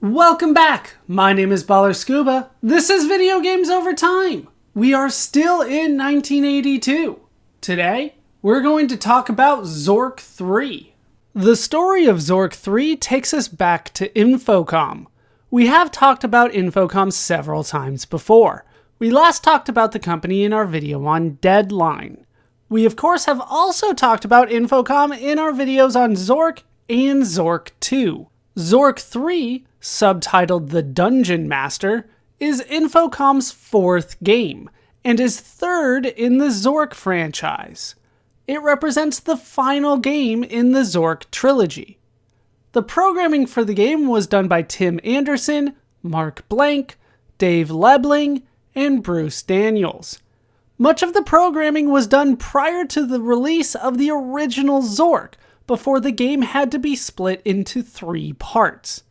Welcome back! My name is Baller Scuba. This is Video Games Over Time. We are still in 1982. Today, we're going to talk about Zork 3. The story of Zork 3 takes us back to Infocom. We have talked about Infocom several times before. We last talked about the company in our video on Deadline. We of course have also talked about Infocom in our videos on Zork and Zork 2. Zork 3, subtitled The Dungeon Master, is Infocom's fourth game, and is third in the Zork franchise. It represents the final game in the Zork trilogy. The programming for the game was done by Tim Anderson, Mark Blank, Dave Lebling, and Bruce Daniels. Much of the programming was done prior to the release of the original Zork, before the game had to be split into 3 parts.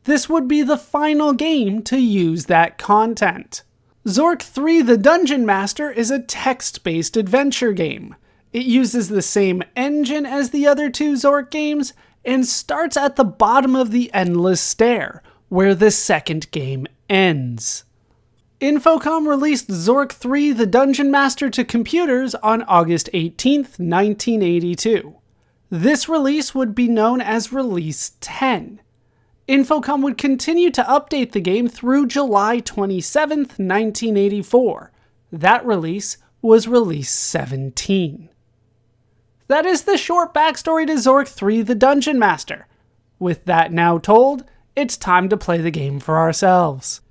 This would be the final game to use that content. Zork 3 The Dungeon Master is a text-based adventure game. It uses the same engine as the other 2 Zork games, and starts at the bottom of the Endless Stair, where the second game ends. Infocom released Zork 3 The Dungeon Master to computers on August 18th, 1982. This release would be known as Release 10. Infocom would continue to update the game through July 27th, 1984. That release was Release 17. That is the short backstory to Zork 3 The Dungeon Master. With that now told, it's time to play the game for ourselves.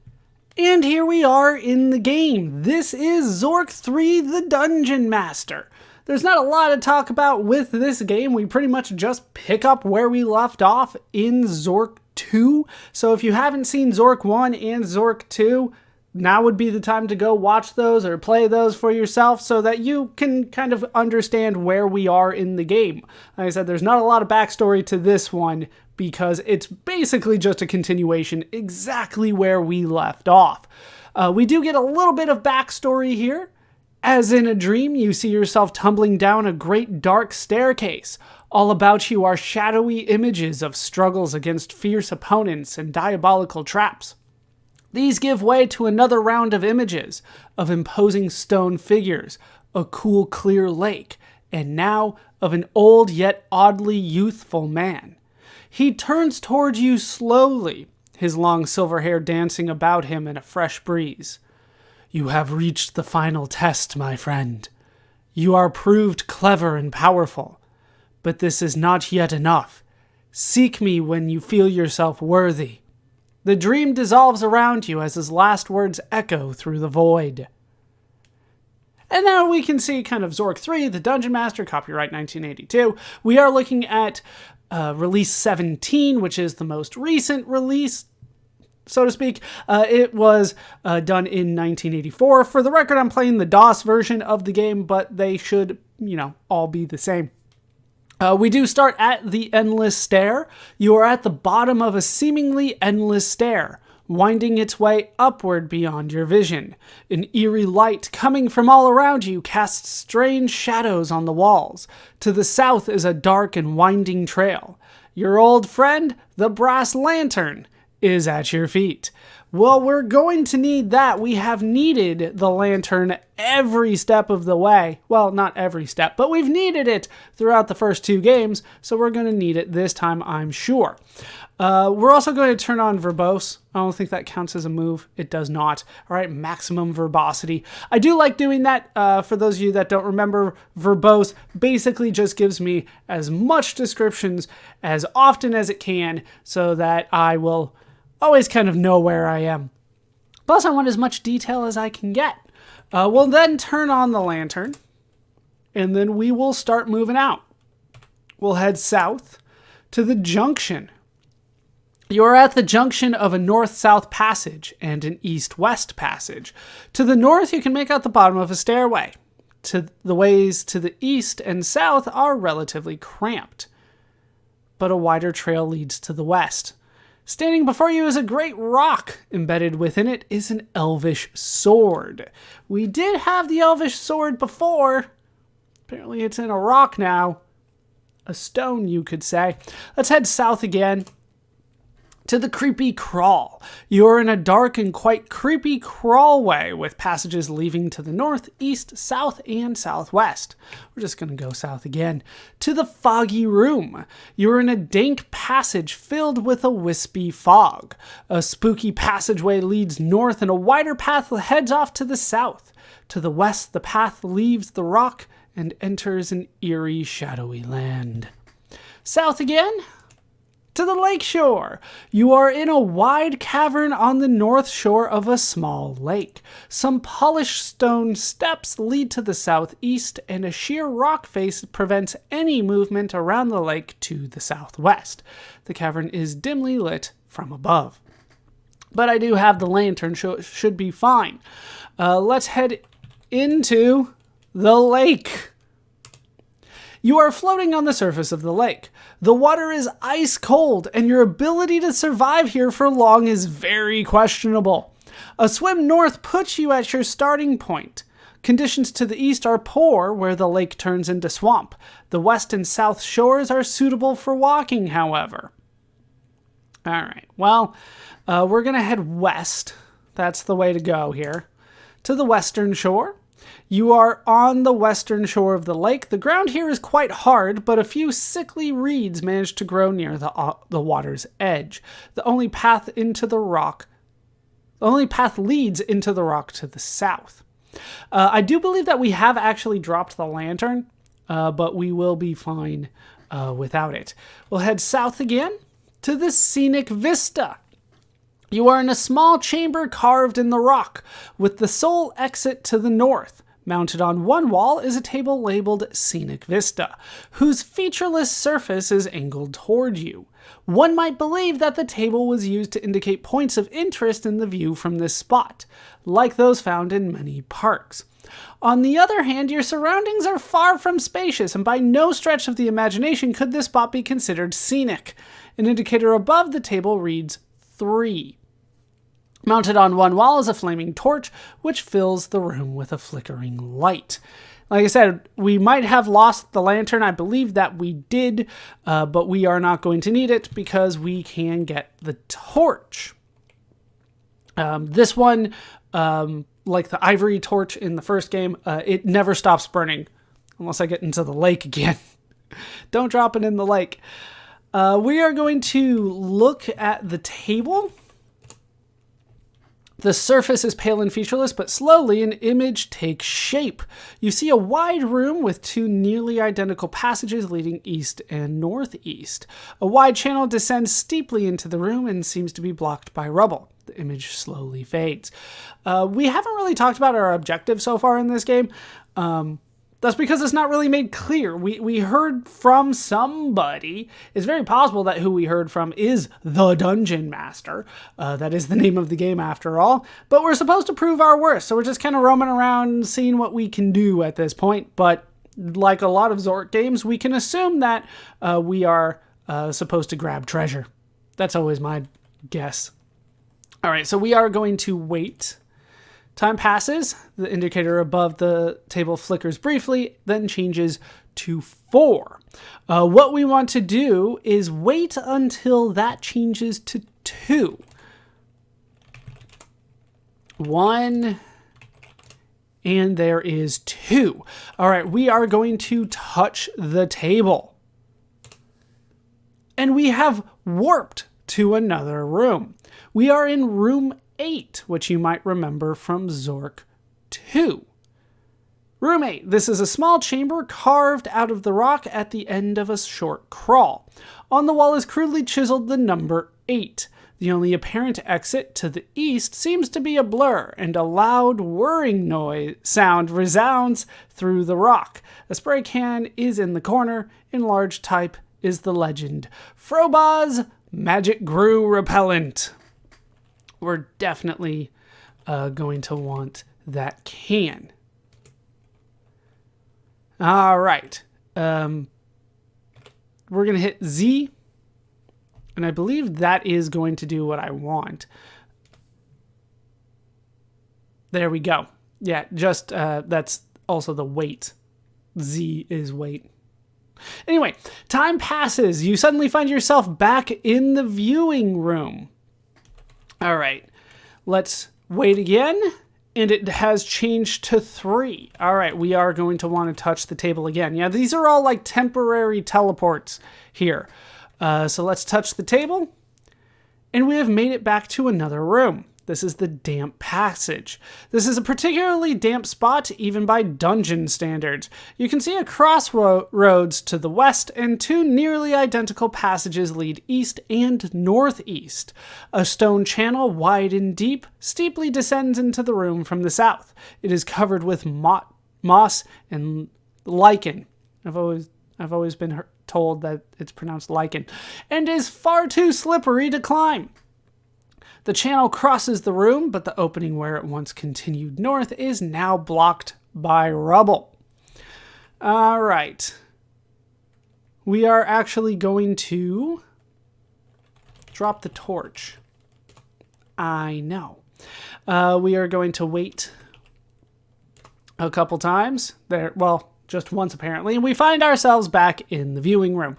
And here we are in the game. This is Zork 3 The Dungeon Master. There's not a lot to talk about with this game. We pretty much just pick up where we left off in Zork 2. So if you haven't seen Zork 1 and Zork 2, now would be the time to go watch those or play those for yourself so that you can kind of understand where we are in the game. Like I said, there's not a lot of backstory to this one because it's basically just a continuation exactly where we left off. We do get a little bit of backstory here. As in a dream, you see yourself tumbling down a great dark staircase. All about you are shadowy images of struggles against fierce opponents and diabolical traps. These give way to another round of images of imposing stone figures, a cool, clear lake, and now of an old yet oddly youthful man. He turns toward you slowly, his long silver hair dancing about him in a fresh breeze. You have reached the final test, my friend. You are proved clever and powerful, but this is not yet enough. Seek me when you feel yourself worthy. The dream dissolves around you as his last words echo through the void. And now we can see kind of Zork 3, The Dungeon Master, copyright 1982. We are looking at Release 17, which is the most recent release, so to speak. It was done in 1984. For the record, I'm playing the DOS version of the game, but they should, all be the same. We do start at the Endless Stair. You are at the bottom of a seemingly endless stair, winding its way upward beyond your vision. An eerie light coming from all around you casts strange shadows on the walls. To the south is a dark and winding trail. Your old friend, the Brass Lantern, is at your feet. Well, we're going to need that. We have needed the lantern every step of the way. Well, not every step, but we've needed it throughout the first 2 games, so we're going to need it this time, I'm sure. We're also going to turn on verbose. I don't think that counts as a move. It does not. All right, maximum verbosity. I do like doing that. For those of you that don't remember, verbose basically just gives me as much descriptions as often as it can so that I will always kind of know where I am. Plus, I want as much detail as I can get. We'll then turn on the lantern, and then we will start moving out. We'll head south to the junction. You're at the junction of a north-south passage and an east-west passage. To the north, you can make out the bottom of a stairway. The ways to the east and south are relatively cramped, but a wider trail leads to the west. Standing before you is a great rock. Embedded within it is an elvish sword. We did have the elvish sword before. Apparently it's in a rock now. A stone, you could say. Let's head south again. To the creepy crawl. You're in a dark and quite creepy crawlway with passages leading to the north, east, south, and southwest. We're just going to go south again. To the foggy room. You're in a dank passage filled with a wispy fog. A spooky passageway leads north and a wider path heads off to the south. To the west, the path leaves the rock and enters an eerie, shadowy land. South again. To the lakeshore. You are in a wide cavern on the north shore of a small lake. Some polished stone steps lead to the southeast, and a sheer rock face prevents any movement around the lake to the southwest. The cavern is dimly lit from above. But I do have the lantern, should be fine. Let's head into the lake. You are floating on the surface of the lake. The water is ice cold, and your ability to survive here for long is very questionable. A swim north puts you at your starting point. Conditions to the east are poor, where the lake turns into swamp. The west and south shores are suitable for walking, however. All right, well, we're going to head west. That's the way to go here. To the western shore. You are on the western shore of the lake. The ground here is quite hard, but a few sickly reeds manage to grow near the water's edge. The only path leads into the rock to the south. I do believe that we have actually dropped the lantern, but we will be fine without it. We'll head south again to the scenic vista. You are in a small chamber carved in the rock, with the sole exit to the north. Mounted on one wall is a table labeled Scenic Vista, whose featureless surface is angled toward you. One might believe that the table was used to indicate points of interest in the view from this spot, like those found in many parks. On the other hand, your surroundings are far from spacious, and by no stretch of the imagination could this spot be considered scenic. An indicator above the table reads 3. Mounted on one wall is a flaming torch, which fills the room with a flickering light. Like I said, we might have lost the lantern. I believe that we did, but we are not going to need it because we can get the torch. This one, like the ivory torch in the first game, it never stops burning unless I get into the lake again. Don't drop it in the lake. We are going to look at the table. The surface is pale and featureless, but slowly an image takes shape. You see a wide room with 2 nearly identical passages leading east and northeast. A wide channel descends steeply into the room and seems to be blocked by rubble. The image slowly fades. We haven't really talked about our objective so far in this game. That's because it's not really made clear. We heard from somebody. It's very possible that who we heard from is the Dungeon Master. That is the name of the game after all. But we're supposed to prove our worth, so we're just kind of roaming around seeing what we can do at this point. But like a lot of Zork games, we can assume that we are supposed to grab treasure. That's always my guess. All right, so we are going to wait. Time passes, the indicator above the table flickers briefly, then changes to 4. What we want to do is wait until that changes to 2. 1, and there is 2. All right, we are going to touch the table. And we have warped to another room. We are in room 8, which you might remember from Zork 2. Room 8. This is a small chamber carved out of the rock at the end of a short crawl. On the wall is crudely chiseled the number 8. The only apparent exit to the east seems to be a blur, and a loud whirring sound resounds through the rock. A spray can is in the corner. In large type is the legend, Froboz's Magic Grue Repellent. We're definitely going to want that can. All right. We're going to hit Z. And I believe that is going to do what I want. There we go. Yeah, just that's also the weight. Z is weight. Anyway, time passes. You suddenly find yourself back in the viewing room. All right, let's wait again. And it has changed to 3. All right, we are going to want to touch the table again. Yeah, these are all like temporary teleports here. So let's touch the table. And we have made it back to another room. This is the damp passage. This is a particularly damp spot, even by dungeon standards. You can see a crossroads to the west, and 2 nearly identical passages lead east and northeast. A stone channel, wide and deep, steeply descends into the room from the south. It is covered with moss and lichen. I've always been told that it's pronounced lichen, and is far too slippery to climb. The channel crosses the room, but the opening where it once continued north is now blocked by rubble. All right. We are actually going to drop the torch. I know. We are going to wait a couple times. Just once apparently, and we find ourselves back in the viewing room.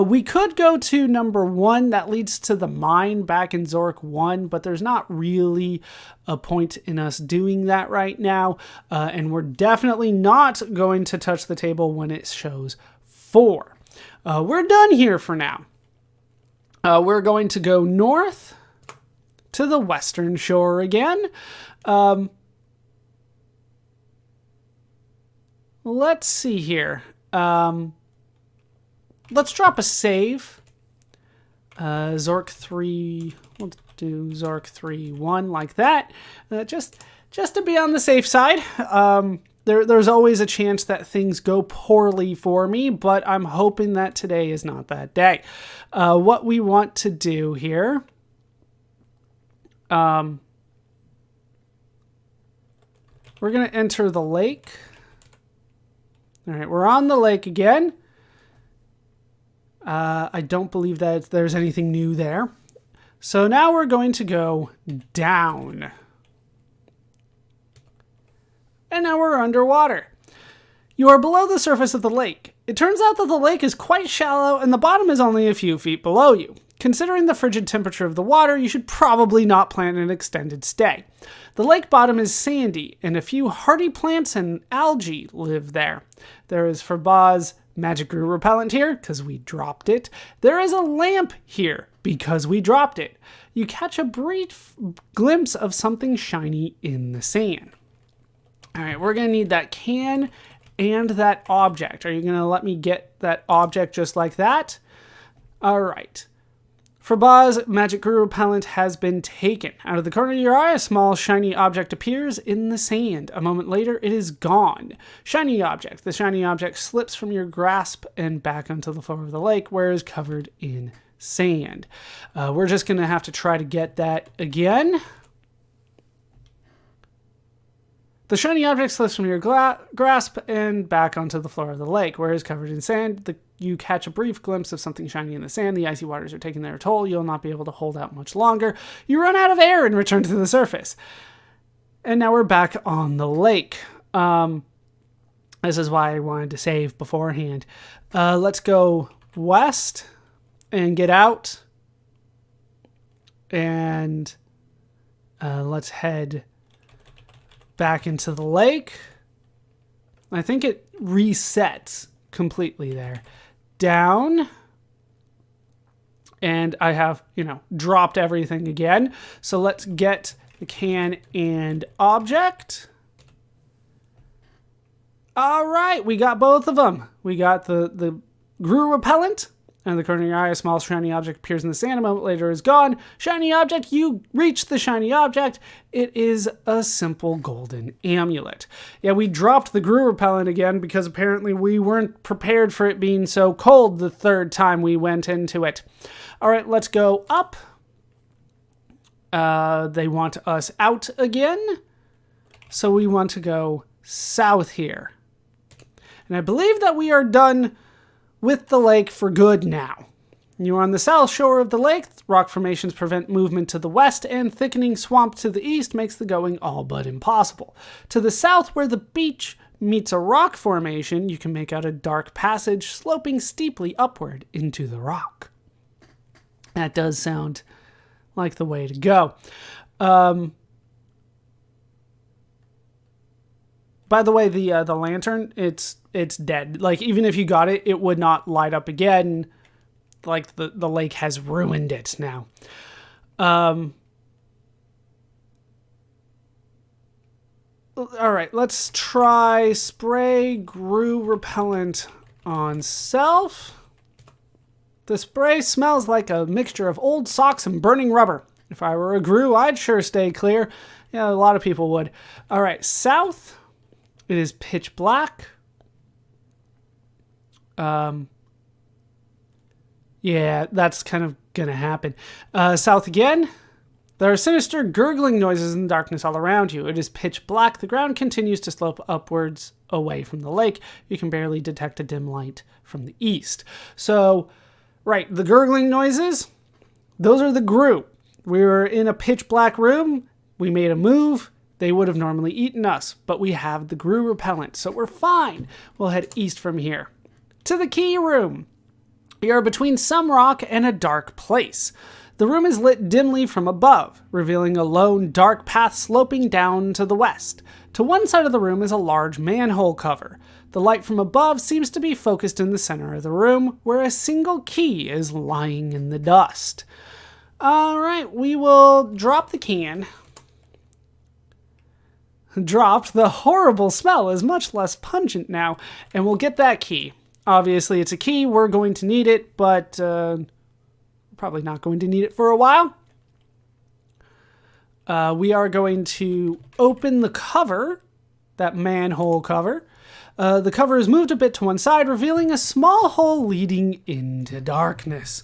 We could go to number 1, that leads to the mine back in Zork 1, but there's not really a point in us doing that right now, and we're definitely not going to touch the table when it shows 4. We're done here for now. We're going to go north to the western shore again. Let's see here. Let's drop a save. Zork 3, we'll do Zork 3-1 like that. Just to be on the safe side. There's always a chance that things go poorly for me, but I'm hoping that today is not that day. What we want to do here... we're going to enter the lake. All right, we're on the lake again. I don't believe that there's anything new there. So now we're going to go down. And now we're underwater. You are below the surface of the lake. It turns out that the lake is quite shallow and the bottom is only a few feet below you. Considering the frigid temperature of the water, you should probably not plan an extended stay. The lake bottom is sandy, and a few hardy plants and algae live there. There is Furba's magic grew repellent here, because we dropped it. There is a lamp here, because we dropped it. You catch a brief glimpse of something shiny in the sand. All right, we're going to need that can and that object. Are you going to let me get that object just like that? All right. Furba's magic grew repellent has been taken. Out of the corner of your eye, a small shiny object appears in the sand. A moment later, it is gone. Shiny object. The shiny object slips from your grasp and back onto the floor of the lake, where it is covered in sand. We're just going to have to try to get that again. The shiny object slips from your grasp and back onto the floor of the lake, where it is covered in sand. You catch a brief glimpse of something shiny in the sand. The icy waters are taking their toll. You'll not be able to hold out much longer. You run out of air and return to the surface. And now we're back on the lake. This is why I wanted to save beforehand. Let's go west and get out. And let's head back into the lake. I think it resets completely there. Down. And I have, dropped everything again. So let's get the can and object. All right, we got both of them. We got the grew repellent. And the corner of your eye, a small shiny object appears in the sand. A moment later is gone. Shiny object, you reach the shiny object. It is a simple golden amulet. Yeah, we dropped the grew repellent again because apparently we weren't prepared for it being so cold the third time we went into it. All right, let's go up. They want us out again. So we want to go south here. And I believe that we are done with the lake for good now. You are on the south shore of the lake. Rock formations prevent movement to the west, and thickening swamp to the east makes the going all but impossible. To the south, where the beach meets a rock formation, you can make out a dark passage sloping steeply upward into the rock. That does sound like the way to go. By the way, the lantern, it's dead. Like, even if you got it, it would not light up again. Like, the lake has ruined it now. All right, let's try spray Grue repellent on self. The spray smells like a mixture of old socks and burning rubber. If I were a Grue, I'd sure stay clear. Yeah, a lot of people would. All right, south. It is pitch black. Yeah, that's kind of gonna happen. South again. There are sinister gurgling noises in the darkness all around you. It is pitch black. The ground continues to slope upwards away from the lake. You can barely detect a dim light from the east. So, right, the gurgling noises, those are the Grue. We were in a pitch black room. We made a move. They would have normally eaten us, but we have the Grue repellent, so we're fine. We'll head east from here. To the key room. We are between some rock and a dark place. The room is lit dimly from above, revealing a lone, dark path sloping down to the west. To one side of the room is a large manhole cover. The light from above seems to be focused in the center of the room, where a single key is lying in the dust. All right, we will drop the can. Dropped. The horrible smell is much less pungent now, and we'll get that key. Obviously, it's a key. We're going to need it, but probably not going to need it for a while. We are going to open the cover, that manhole cover. The cover is moved a bit to one side, revealing a small hole leading into darkness.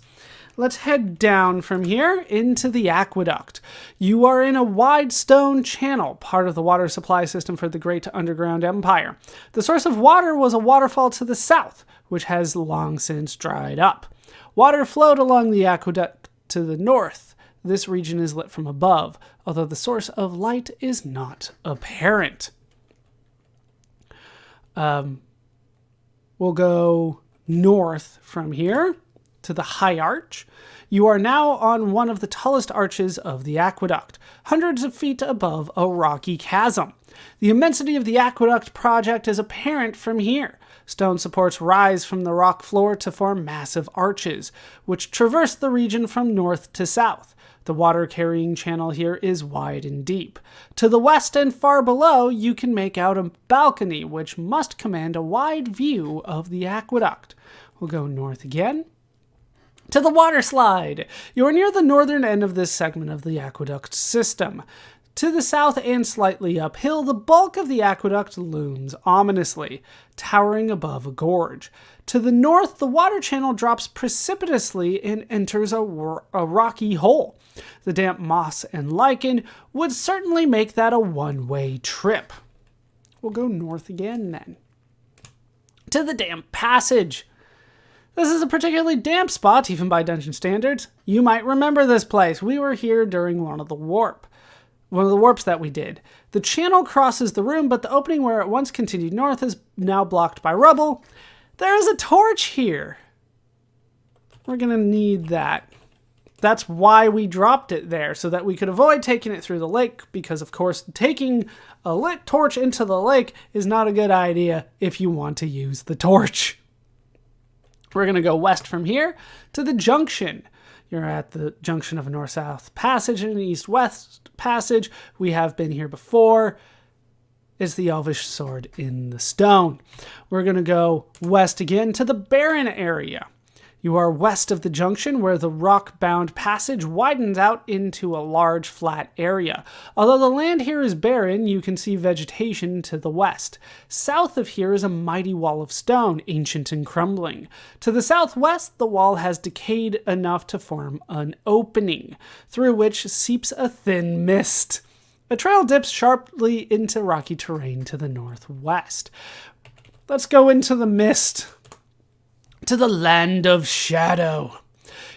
Let's head down from here into the aqueduct. You are in a wide stone channel, part of the water supply system for the Great Underground Empire. The source of water was a waterfall to the south, which has long since dried up. Water flowed along the aqueduct to the north. This region is lit from above, although the source of light is not apparent. We'll go north from here to the High Arch. You are now on one of the tallest arches of the aqueduct, hundreds of feet above a rocky chasm. The immensity of the aqueduct project is apparent from here. Stone supports rise from the rock floor to form massive arches, which traverse the region from north to south. The water-carrying channel here is wide and deep. To the west and far below, you can make out a balcony, which must command a wide view of the aqueduct. We'll go north again. To the water slide. You are near the northern end of this segment of the aqueduct system. To the south and slightly uphill, the bulk of the aqueduct looms ominously, towering above a gorge. To the north, the water channel drops precipitously and enters a rocky hole. The damp moss and lichen would certainly make that a one-way trip. We'll go north again then. To the damp passage. This is a particularly damp spot, even by dungeon standards. You might remember this place. We were here during one of the warps that we did. The channel crosses the room, but the opening where it once continued north is now blocked by rubble. There is a torch here. We're going to need that. That's why we dropped it there, so that we could avoid taking it through the lake, because, of course, taking a lit torch into the lake is not a good idea if you want to use the torch. We're going to go west from here to the junction. You're at the junction of a north-south passage and an east-west passage. We have been here before. It's the Elvish Sword in the Stone. We're going to go west again to the Barren area. You are west of the junction where the rock-bound passage widens out into a large flat area. Although the land here is barren, you can see vegetation to the west. South of here is a mighty wall of stone, ancient and crumbling. To the southwest, the wall has decayed enough to form an opening, through which seeps a thin mist. A trail dips sharply into rocky terrain to the northwest. Let's go into the mist. To the Land of Shadow.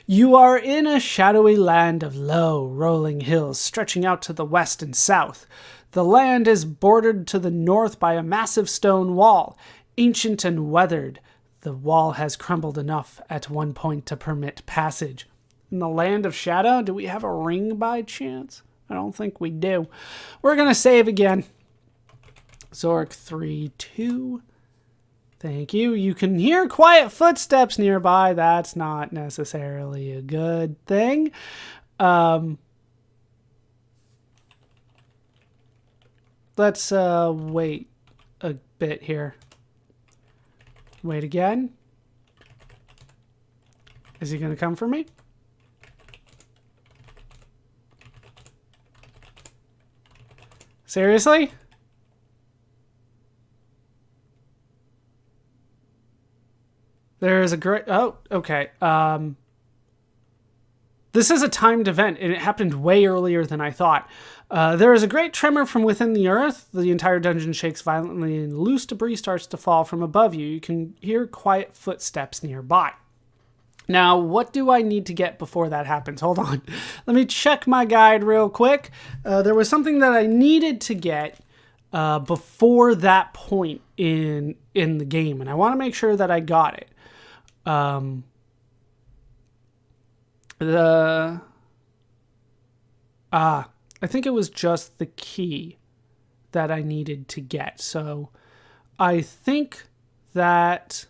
You are in a shadowy land of low, rolling hills stretching out to the west and south. The land is bordered to the north by a massive stone wall, ancient and weathered. The wall has crumbled enough at one point to permit passage. In the land of shadow, do we have a ring by chance? I don't think we do. We're going to save again. Zork 3-2. Thank you. You can hear quiet footsteps nearby. That's not necessarily a good thing. Let's wait a bit here. Wait again. Is he going to come for me? Seriously? There is a great... Oh, okay. This is a timed event, and it happened way earlier than I thought. There is a great tremor from within the earth. The entire dungeon shakes violently, and loose debris starts to fall from above you. You can hear quiet footsteps nearby. Now, what do I need to get before that happens? Hold on. Let me check my guide real quick. There was something that I needed to get before that point in the game, and I want to make sure that I got it. I think it was just the key that I needed to get. So I think that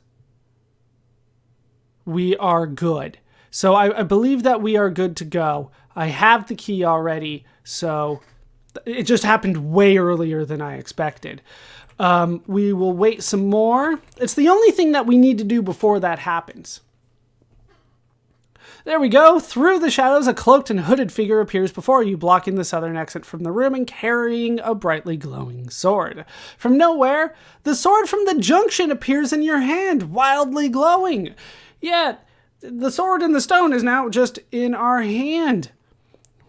we are good. So I believe that we are good to go. I have the key already, so it just happened way earlier than I expected. We will wait some more. It's the only thing that we need to do before that happens. There we go. Through the shadows, a cloaked and hooded figure appears before you, blocking the southern exit from the room and carrying a brightly glowing sword. From nowhere, the sword from the junction appears in your hand, wildly glowing. Yet, the sword in the stone is now just in our hand.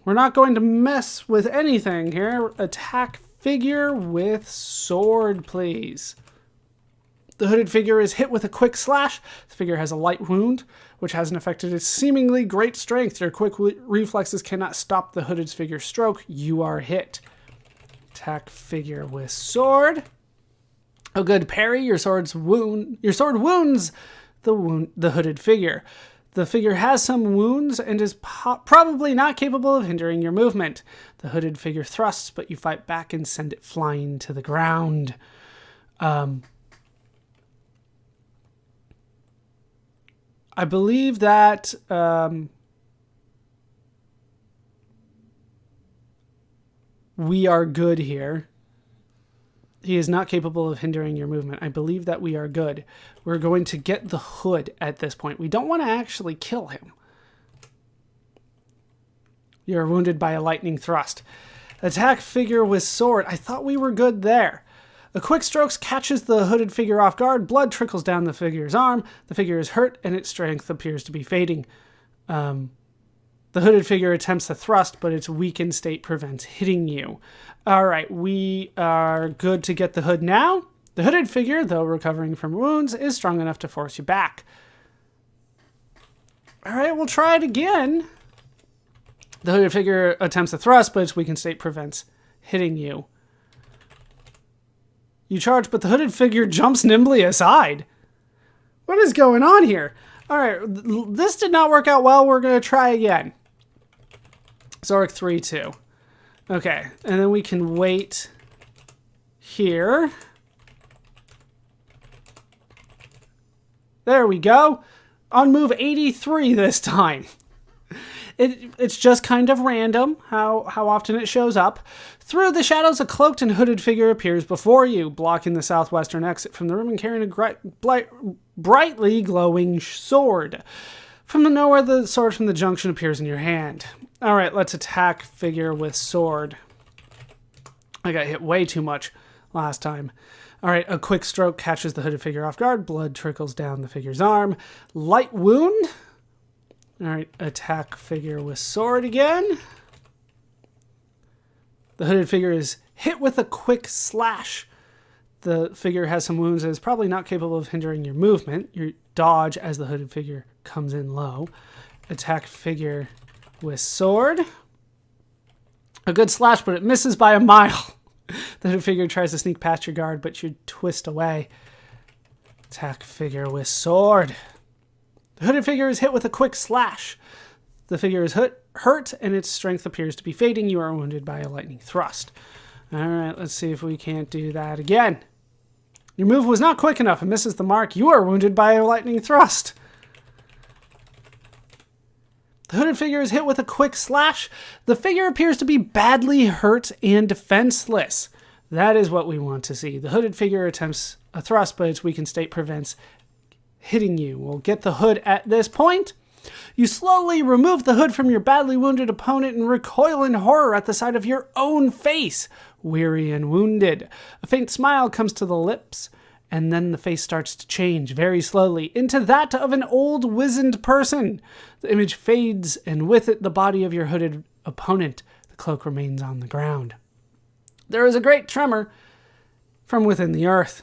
We're not going to mess with anything here. Attack figure with sword, please. The hooded figure is hit with a quick slash. The figure has a light wound, which hasn't affected its seemingly great strength. Your quick reflexes cannot stop the hooded figure's stroke. You are hit. Attack figure with sword. A good parry. Your sword wounds the hooded figure. The figure has some wounds and is probably not capable of hindering your movement. The hooded figure thrusts, but you fight back and send it flying to the ground. I believe that we are good here. He is not capable of hindering your movement. I believe that we are good. We're going to get the hood at this point. We don't want to actually kill him. You're wounded by a lightning thrust. Attack figure with sword. I thought we were good there. A quick stroke catches the hooded figure off guard. Blood trickles down the figure's arm. The figure is hurt, and its strength appears to be fading. The hooded figure attempts to thrust, but its weakened state prevents hitting you. All right, we are good to get the hood now. The hooded figure, though recovering from wounds, is strong enough to force you back. All right, we'll try it again. The hooded figure attempts to thrust, but its weakened state prevents hitting you. You charge, but the hooded figure jumps nimbly aside. What is going on here? All right, this did not work out well. We're going to try again. Zork 3-2. Okay, and then we can wait here. There we go. On move 83 this time. It's just kind of random how often it shows up. Through the shadows, a cloaked and hooded figure appears before you, blocking the southwestern exit from the room and carrying a brightly glowing sword. From nowhere, the sword from the junction appears in your hand. All right, let's attack figure with sword. I got hit way too much last time. All right, a quick stroke catches the hooded figure off guard. Blood trickles down the figure's arm. Light wound. All right, attack figure with sword again. The hooded figure is hit with a quick slash. The figure has some wounds and is probably not capable of hindering your movement. You dodge as the hooded figure comes in low. Attack figure with sword. A good slash, but it misses by a mile. The hooded figure tries to sneak past your guard, but you twist away. Attack figure with sword. The hooded figure is hit with a quick slash. The figure is hurt, and its strength appears to be fading. You are wounded by a lightning thrust. All right, let's see if we can't do that again. Your move was not quick enough and misses the mark. You are wounded by a lightning thrust. The hooded figure is hit with a quick slash. The figure appears to be badly hurt and defenseless. That is what we want to see. The hooded figure attempts a thrust, but its weakened state prevents hitting you. We'll get the hood at this point. You slowly remove the hood from your badly wounded opponent and recoil in horror at the sight of your own face, weary and wounded. A faint smile comes to the lips, and then the face starts to change very slowly into that of an old, wizened person. The image fades, and with it the body of your hooded opponent. The cloak remains on the ground. There is a great tremor from within the earth.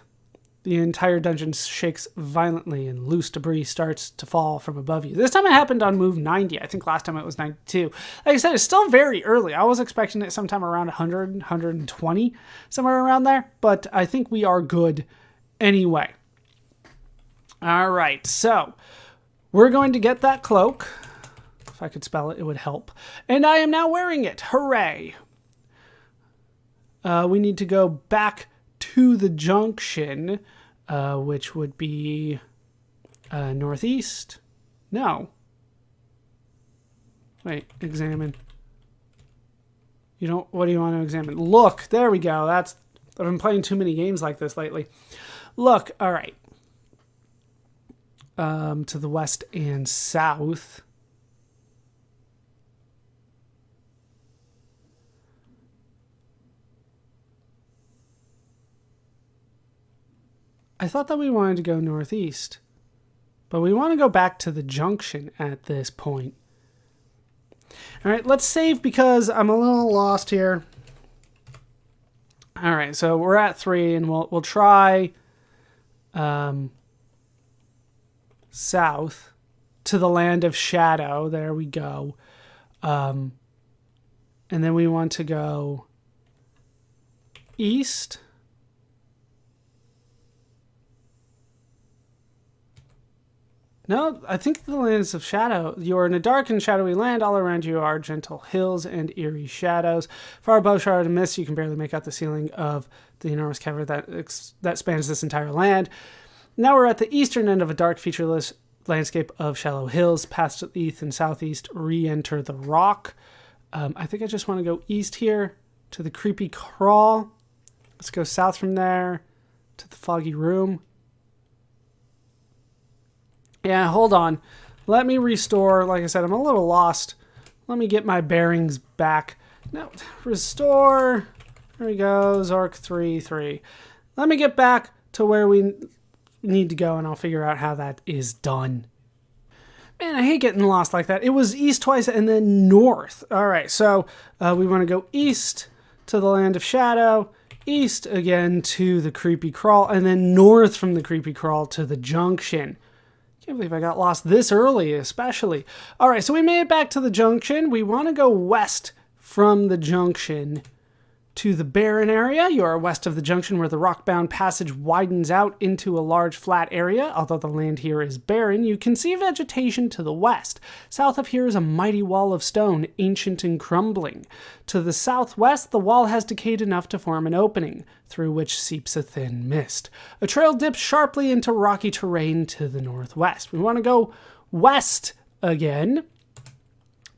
The entire dungeon shakes violently and loose debris starts to fall from above you. This time it happened on move 90. I think last time it was 92. Like I said, it's still very early. I was expecting it sometime around 100, 120, somewhere around there. But I think we are good anyway. All right, so we're going to get that cloak. If I could spell it, it would help. And I am now wearing it. Hooray. We need to go back to the junction, which would be northeast. No. Wait, examine. What do you want to examine? Look, there we go. I've been playing too many games like this lately. Look, all right. To the west and south. I thought that we wanted to go northeast, but we want to go back to the junction at this point. All right, let's save because I'm a little lost here. All right, so we're at 3, and we'll try south to the Land of Shadow. There we go. And then we want to go east. No, I think the Lands of Shadow. You are in a dark and shadowy land. All around you are gentle hills and eerie shadows. Far above shrouded mist, you can barely make out the ceiling of the enormous cavern that spans this entire land. Now we're at the eastern end of a dark, featureless landscape of shallow hills. Past the east and southeast, re-enter the rock. I think I just want to go east here to the creepy crawl. Let's go south from there to the foggy room. Yeah, hold on. Let me restore. Like I said, I'm a little lost. Let me get my bearings back. No, restore. There we go. Zork 3. Let me get back to where we need to go, and I'll figure out how that is done. Man, I hate getting lost like that. It was east twice and then north. All right, so we want to go east to the Land of Shadow, east again to the creepy crawl, and then north from the creepy crawl to the junction. Can't believe I got lost this early, especially. All right, so we made it back to the junction. We want to go west from the junction to the barren area. You are west of the junction where the rock-bound passage widens out into a large flat area. Although the land here is barren, you can see vegetation to the west. South of here is a mighty wall of stone, ancient and crumbling. To the southwest, the wall has decayed enough to form an opening, through which seeps a thin mist. A trail dips sharply into rocky terrain to the northwest. We want to go west again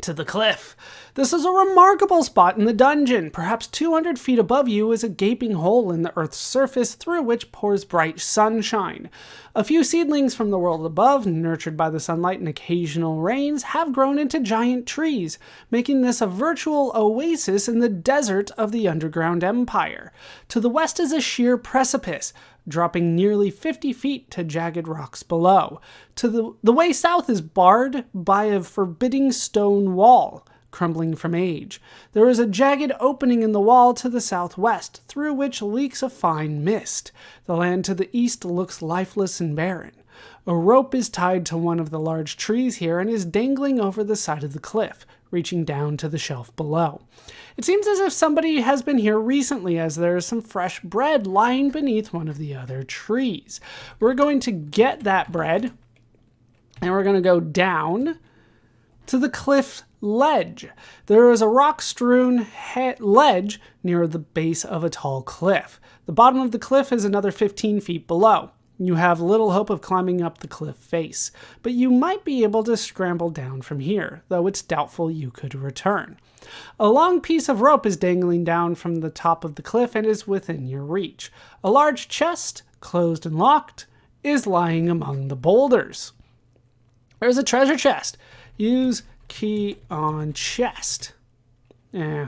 to the cliff. This is a remarkable spot in the dungeon. Perhaps 200 feet above you is a gaping hole in the earth's surface through which pours bright sunshine. A few seedlings from the world above, nurtured by the sunlight and occasional rains, have grown into giant trees, making this a virtual oasis in the desert of the underground empire. To the west is a sheer precipice, dropping nearly 50 feet to jagged rocks below. To the way south is barred by a forbidding stone wall, crumbling from age. There is a jagged opening in the wall to the southwest, through which leaks a fine mist. The land to the east looks lifeless and barren. A rope is tied to one of the large trees here and is dangling over the side of the cliff, reaching down to the shelf below. It seems as if somebody has been here recently, as there is some fresh bread lying beneath one of the other trees. We're going to get that bread, and we're going to go down to the cliff ledge. There is a rock-strewn ledge near the base of a tall cliff. The bottom of the cliff is another 15 feet below. You have little hope of climbing up the cliff face, but you might be able to scramble down from here, though it's doubtful you could return. A long piece of rope is dangling down from the top of the cliff and is within your reach. A large chest, closed and locked, is lying among the boulders. There's a treasure chest. Use key on chest. It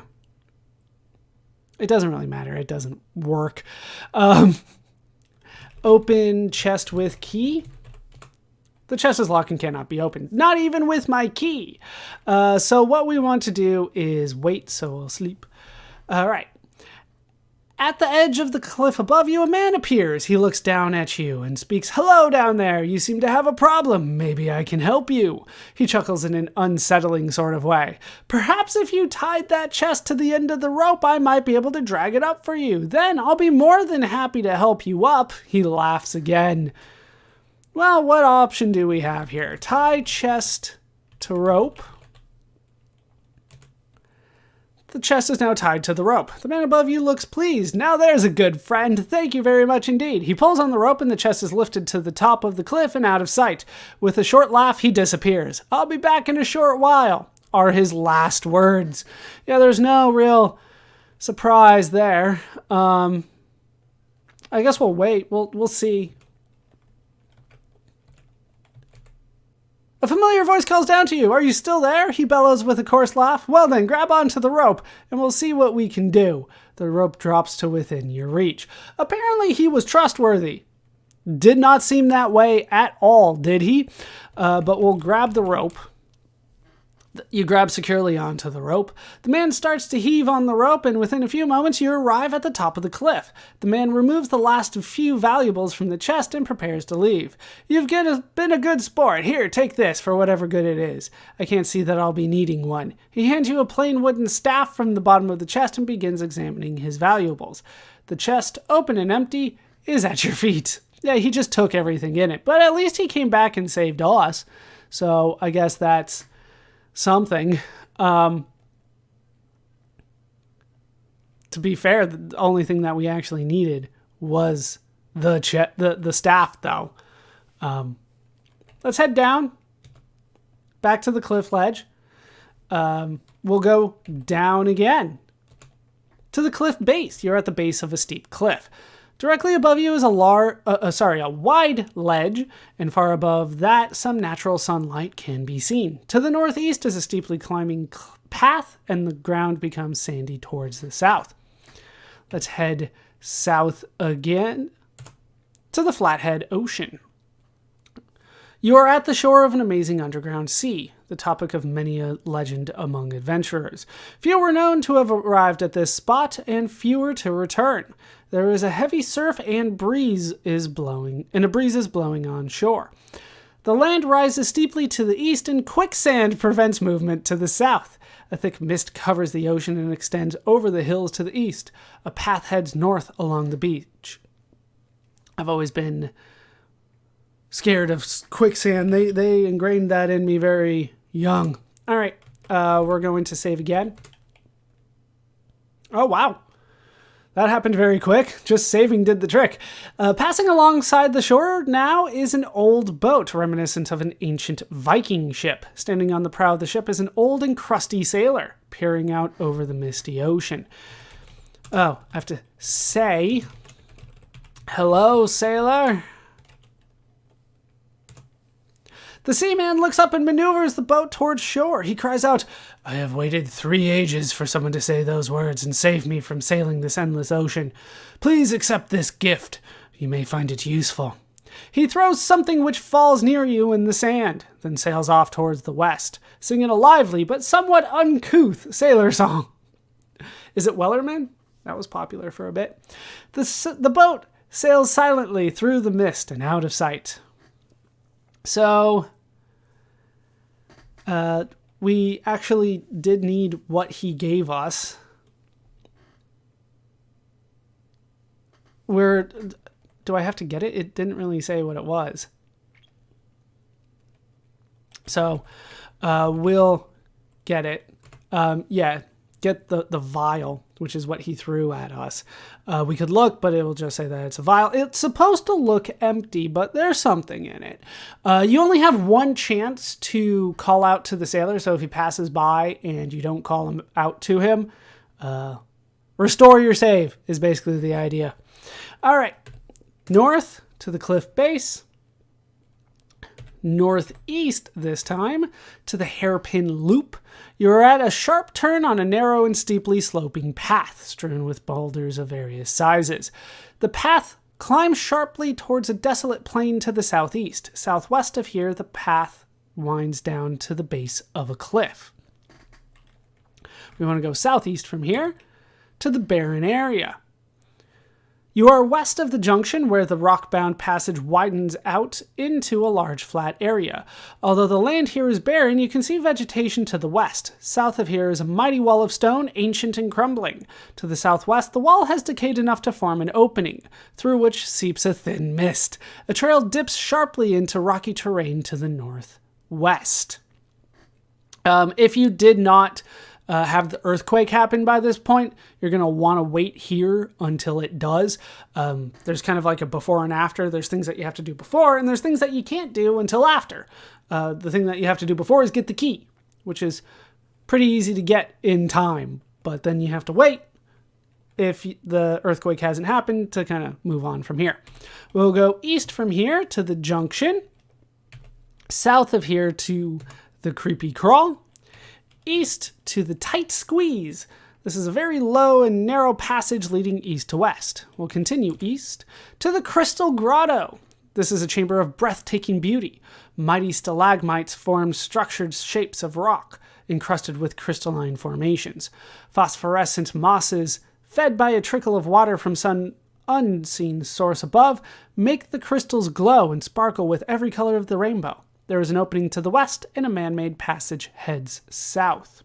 doesn't really matter. It doesn't work. Open chest with key. The chest is locked and cannot be opened. Not even with my key. So what we want to do is wait, so we'll sleep. All right. At the edge of the cliff above you, a man appears. He looks down at you and speaks, "Hello down there. You seem to have a problem. Maybe I can help you." He chuckles in an unsettling sort of way. "Perhaps if you tied that chest to the end of the rope, I might be able to drag it up for you. Then I'll be more than happy to help you up." He laughs again. Well, what option do we have here? Tie chest to rope. The chest is now tied to the rope. The man above you looks pleased. "Now there's a good friend. Thank you very much indeed." He pulls on the rope and the chest is lifted to the top of the cliff and out of sight. With a short laugh, he disappears. "I'll be back in a short while," are his last words. Yeah, there's no real surprise there. I guess we'll wait. We'll see. A familiar voice calls down to you. "Are you still there?" He bellows with a coarse laugh. "Well then, grab onto the rope, and we'll see what we can do." The rope drops to within your reach. Apparently he was trustworthy. Did not seem that way at all, did he? But we'll grab the rope. You grab securely onto the rope. The man starts to heave on the rope, and within a few moments you arrive at the top of the cliff. The man removes the last few valuables from the chest and prepares to leave. "You've been a good sport. Here, take this for whatever good it is. I can't see that I'll be needing one." He hands you a plain wooden staff from the bottom of the chest and begins examining his valuables. The chest, open and empty, is at your feet. Yeah, he just took everything in it, but at least he came back and saved us. So I guess that's something. To be fair, the only thing that we actually needed was the staff, though. Let's head down, back to the cliff ledge. We'll go down again to the cliff base. You're at the base of a steep cliff. Directly above you is a wide ledge, and far above that, some natural sunlight can be seen. To the northeast is a steeply climbing path, and the ground becomes sandy towards the south. Let's head south again to the Flathead Ocean. You are at the shore of an amazing underground sea, the topic of many a legend among adventurers. Few were known to have arrived at this spot, and fewer to return. There is a heavy surf and a breeze is blowing on shore. The land rises steeply to the east, and quicksand prevents movement to the south. A thick mist covers the ocean and extends over the hills to the east. A path heads north along the beach. I've always been scared of quicksand. They ingrained that in me very young. All right, we're going to save again. Oh, wow. That happened very quick. Just saving did the trick. Passing alongside the shore now is an old boat, reminiscent of an ancient Viking ship. Standing on the prow of the ship is an old and crusty sailor, peering out over the misty ocean. Oh, I have to say, "Hello, sailor." The seaman looks up and maneuvers the boat towards shore. He cries out, "I have waited 3 ages for someone to say those words and save me from sailing this endless ocean. Please accept this gift. You may find it useful." He throws something which falls near you in the sand, then sails off towards the west, singing a lively but somewhat uncouth sailor song. Is it Wellerman? That was popular for a bit. The boat sails silently through the mist and out of sight. So, we actually did need what he gave us. Do I have to get it? It didn't really say what it was. So we'll get it. Yeah, get the vial, which is what he threw at us. We could look, but it will just say that it's a vial. It's supposed to look empty, but there's something in it. You only have one chance to call out to the sailor, so if he passes by and you don't call him out to him, restore your save is basically the idea. All right, north to the cliff base. Northeast this time to the hairpin loop. You're at a sharp turn on a narrow and steeply sloping path strewn with boulders of various sizes. The path climbs sharply towards a desolate plain to the southeast. Southwest of here, the path winds down to the base of a cliff. We want to go southeast from here to the barren area. You are west of the junction where the rock-bound passage widens out into a large flat area. Although the land here is barren, you can see vegetation to the west. South of here is a mighty wall of stone, ancient and crumbling. To the southwest, the wall has decayed enough to form an opening, through which seeps a thin mist. A trail dips sharply into rocky terrain to the northwest. If you did not have the earthquake happen by this point, you're going to want to wait here until it does. There's kind of like a before and after. There's things that you have to do before, and there's things that you can't do until after. The thing that you have to do before is get the key, which is pretty easy to get in time, but then you have to wait if the earthquake hasn't happened to kind of move on from here. We'll go east from here to the junction, south of here to the creepy crawl, east to the tight squeeze. This is a very low and narrow passage leading east to west. We'll continue east to the Crystal Grotto. This is a chamber of breathtaking beauty. Mighty stalagmites form structured shapes of rock, encrusted with crystalline formations. Phosphorescent mosses, fed by a trickle of water from some unseen source above, make the crystals glow and sparkle with every color of the rainbow. There is an opening to the west, and a man-made passage heads south.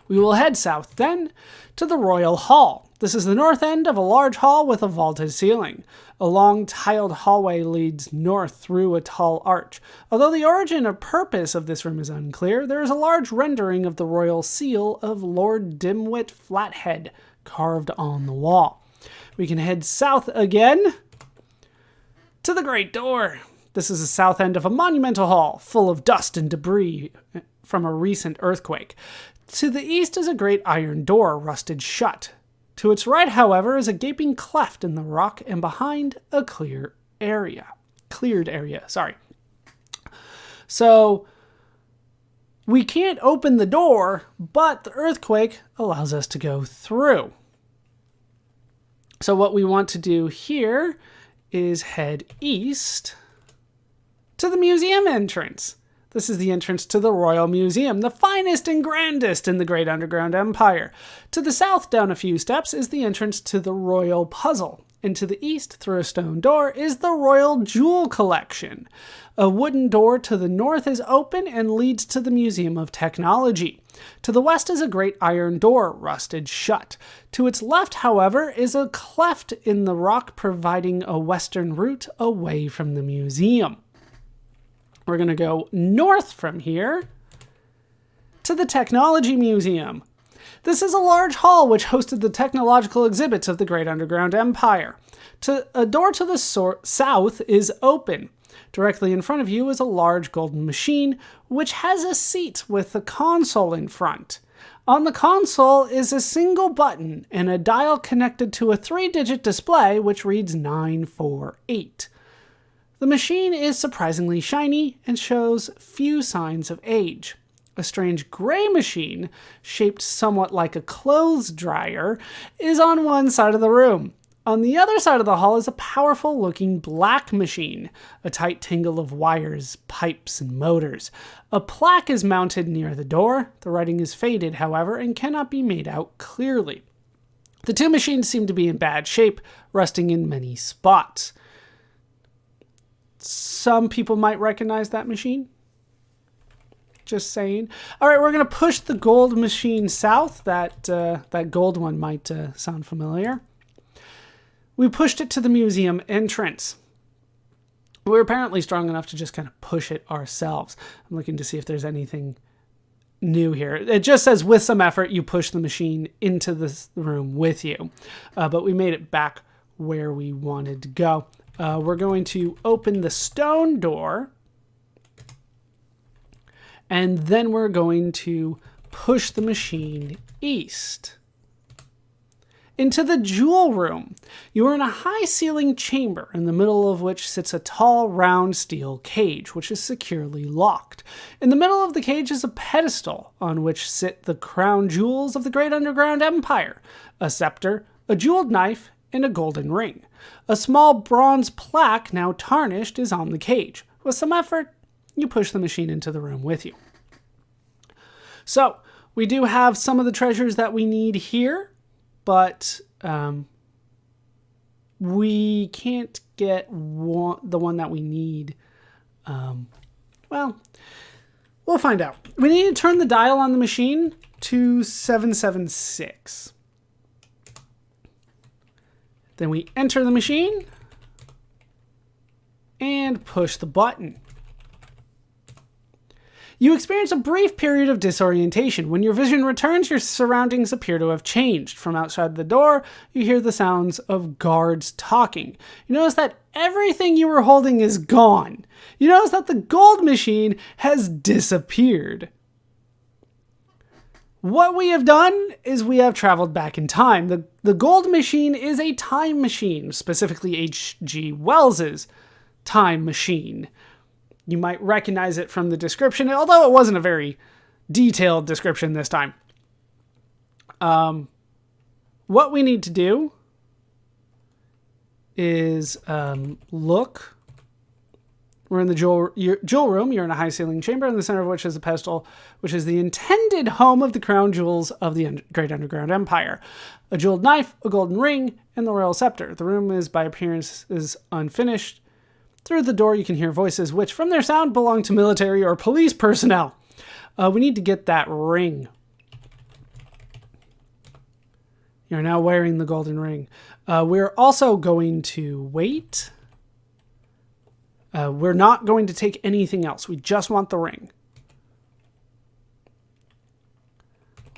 We will head south then to the Royal Hall. This is the north end of a large hall with a vaulted ceiling. A long tiled hallway leads north through a tall arch. Although the origin or purpose of this room is unclear, there is a large rendering of the royal seal of Lord Dimwit Flathead carved on the wall. We can head south again to the Great Door. This is the south end of a monumental hall, full of dust and debris from a recent earthquake. To the east is a great iron door, rusted shut. To its right, however, is a gaping cleft in the rock, and behind a cleared area. So, we can't open the door, but the earthquake allows us to go through. So what we want to do here is head east to the museum entrance. This is the entrance to the Royal Museum, the finest and grandest in the Great Underground Empire. To the south, down a few steps, is the entrance to the Royal Puzzle. And to the east, through a stone door, is the Royal Jewel Collection. A wooden door to the north is open and leads to the Museum of Technology. To the west is a great iron door, rusted shut. To its left, however, is a cleft in the rock providing a western route away from the museum. We're going to go north from here to the Technology Museum. This is a large hall which hosted the technological exhibits of the Great Underground Empire. A door to the south is open. Directly in front of you is a large golden machine which has a seat with a console in front. On the console is a single button and a dial connected to a 3-digit display which reads 948. The machine is surprisingly shiny and shows few signs of age. A strange gray machine, shaped somewhat like a clothes dryer, is on one side of the room. On the other side of the hall is a powerful-looking black machine, a tight tangle of wires, pipes, and motors. A plaque is mounted near the door. The writing is faded, however, and cannot be made out clearly. The two machines seem to be in bad shape, rusting in many spots. Some people might recognize that machine. Just saying. All right, we're going to push the gold machine south. That gold one might sound familiar. We pushed it to the museum entrance. We're apparently strong enough to just kind of push it ourselves. I'm looking to see if there's anything new here. It just says with some effort, you push the machine into this room with you. But we made it back where we wanted to go. We're going to open the stone door. And then we're going to push the machine east. Into the jewel room. You are in a high-ceiling chamber, in the middle of which sits a tall, round steel cage, which is securely locked. In the middle of the cage is a pedestal, on which sit the crown jewels of the Great Underground Empire, a scepter, a jeweled knife, and a golden ring. A small bronze plaque, now tarnished, is on the cage. With some effort, you push the machine into the room with you. So, we do have some of the treasures that we need here, but we can't get the one that we need. Well, we'll find out. We need to turn the dial on the machine to 776. Then we enter the machine and push the button. You experience a brief period of disorientation. When your vision returns, your surroundings appear to have changed. From outside the door, you hear the sounds of guards talking. You notice that everything you were holding is gone. You notice that the gold machine has disappeared. What we have done is we have traveled back in time. The gold machine is a time machine, specifically H.G. Wells's time machine. You might recognize it from the description, although it wasn't a very detailed description this time. What we need to do is look. We're in the jewel room. You're in a high-ceiling chamber, in the center of which is a pedestal, which is the intended home of the crown jewels of the Great Underground Empire. A jeweled knife, a golden ring, and the royal scepter. The room is, by appearance, is unfinished. Through the door, you can hear voices which, from their sound, belong to military or police personnel. We need to get that ring. You're now wearing the golden ring. We're also going to wait. We're not going to take anything else. We just want the ring.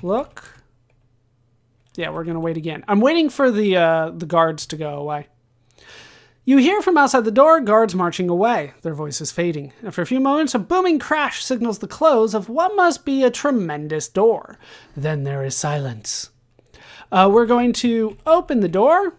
Look. Yeah, we're going to wait again. I'm waiting for the guards to go away. You hear from outside the door guards marching away, their voices fading. After a few moments, a booming crash signals the close of what must be a tremendous door. Then there is silence. We're going to open the door,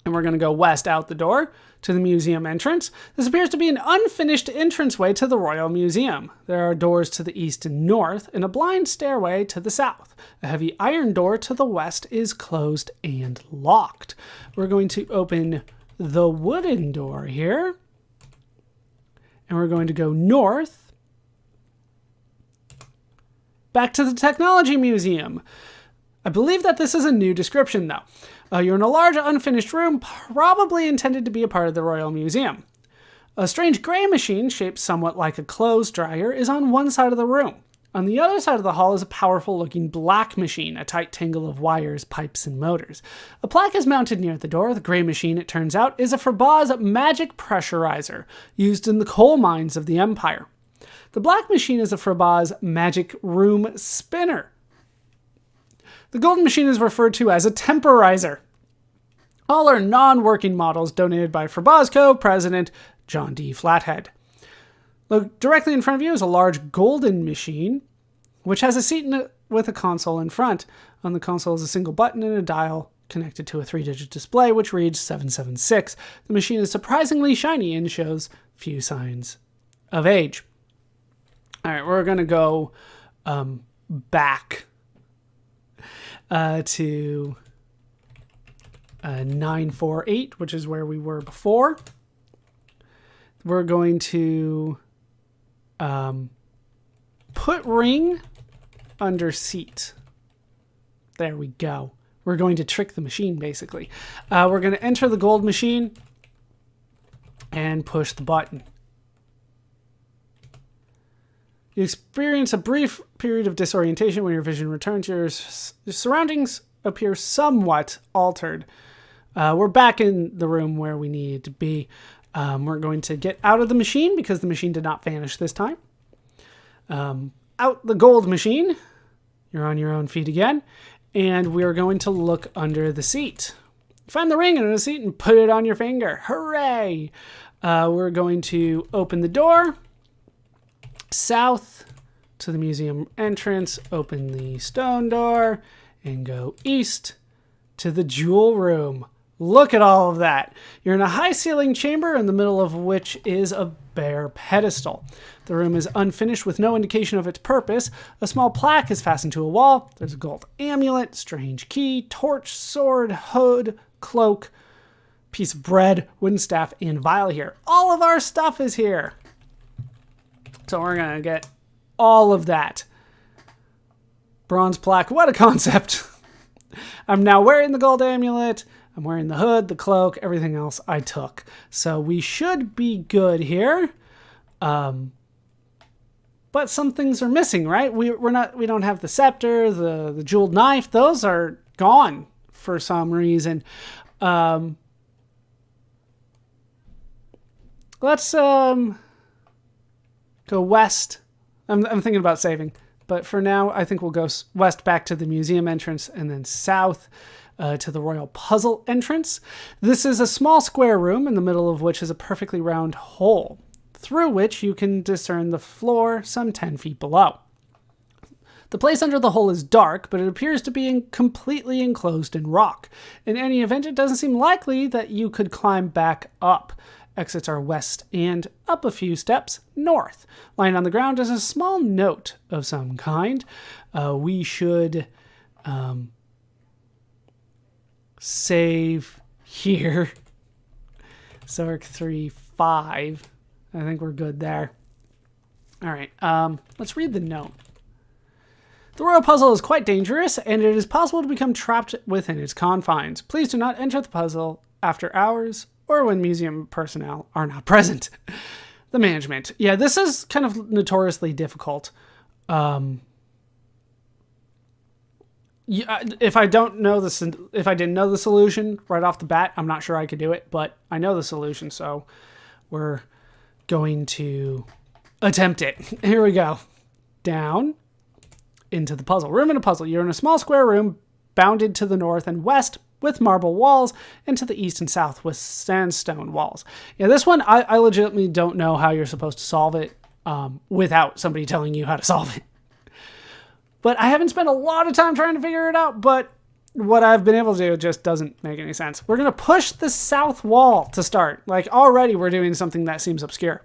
and we're going to go west out the door to the museum entrance. This appears to be an unfinished entranceway to the Royal Museum. There are doors to the east and north, and a blind stairway to the south. A heavy iron door to the west is closed and locked. We're going to open the wooden door here, and we're going to go north back to the Technology Museum. I believe that this is a new description though. You're in a large unfinished room, probably intended to be a part of the Royal Museum. A strange gray machine shaped somewhat like a clothes dryer is on one side of the room. On the other side of the hall is a powerful-looking black machine, a tight tangle of wires, pipes, and motors. A plaque is mounted near the door. The gray machine, it turns out, is a Frobozz magic pressurizer, used in the coal mines of the Empire. The black machine is a Frobozz magic room spinner. The golden machine is referred to as a temporizer. All are non-working models donated by Frobozz Co. President John D. Flathead. Look, directly in front of you is a large golden machine, which has a seat with a console in front. On the console is a single button and a dial connected to a 3-digit display, which reads 776. The machine is surprisingly shiny and shows few signs of age. All right, we're going to go back to 948, which is where we were before. We're going to put ring under seat. There we go. We're going to trick the machine, basically. We're going to enter the gold machine and push the button. You experience a brief period of disorientation when your vision returns. Your surroundings appear somewhat altered. We're back in the room where we needed to be. We're going to get out of the machine because the machine did not vanish this time. Out the gold machine. You're on your own feet again. And we're going to look under the seat. Find the ring under the seat and put it on your finger. Hooray! We're going to open the door. South to the museum entrance. Open the stone door. And go east to the jewel room. Look at all of that. You're in a high-ceilinged chamber in the middle of which is a bare pedestal. The room is unfinished with no indication of its purpose. A small plaque is fastened to a wall. There's a gold amulet, strange key, torch, sword, hood, cloak, piece of bread, wooden staff, and vial here. All of our stuff is here. So we're going to get all of that. Bronze plaque. What a concept. I'm now wearing the gold amulet. I'm wearing the hood, the cloak, everything else I took. So we should be good here. But some things are missing, right? We don't have the scepter, the jeweled knife. Those are gone for some reason. Let's go west. I'm thinking about saving. But for now, I think we'll go west back to the museum entrance and then south to the royal puzzle entrance. This is a small square room in the middle of which is a perfectly round hole, through which you can discern the floor some 10 feet below. The place under the hole is dark, but it appears to be completely enclosed in rock. In any event, it doesn't seem likely that you could climb back up. Exits are west and up a few steps north. Lying on the ground is a small note of some kind. We should save here. Zork 3-5. I think we're good there. All right, let's read the note. The royal puzzle is quite dangerous, and it is possible to become trapped within its confines. Please do not enter the puzzle after hours or when museum personnel are not present. The management. Yeah, this is kind of notoriously difficult. If I didn't know the solution right off the bat, I'm not sure I could do it, but I know the solution, so we're going to attempt it. Here we go. Down into the puzzle. Room in a puzzle. You're in a small square room bounded to the north and west with marble walls, and to the east and south with sandstone walls. Yeah, this one, I legitimately don't know how you're supposed to solve it without somebody telling you how to solve it. But I haven't spent a lot of time trying to figure it out, but what I've been able to do just doesn't make any sense. We're going to push the south wall to start. Like, already we're doing something that seems obscure.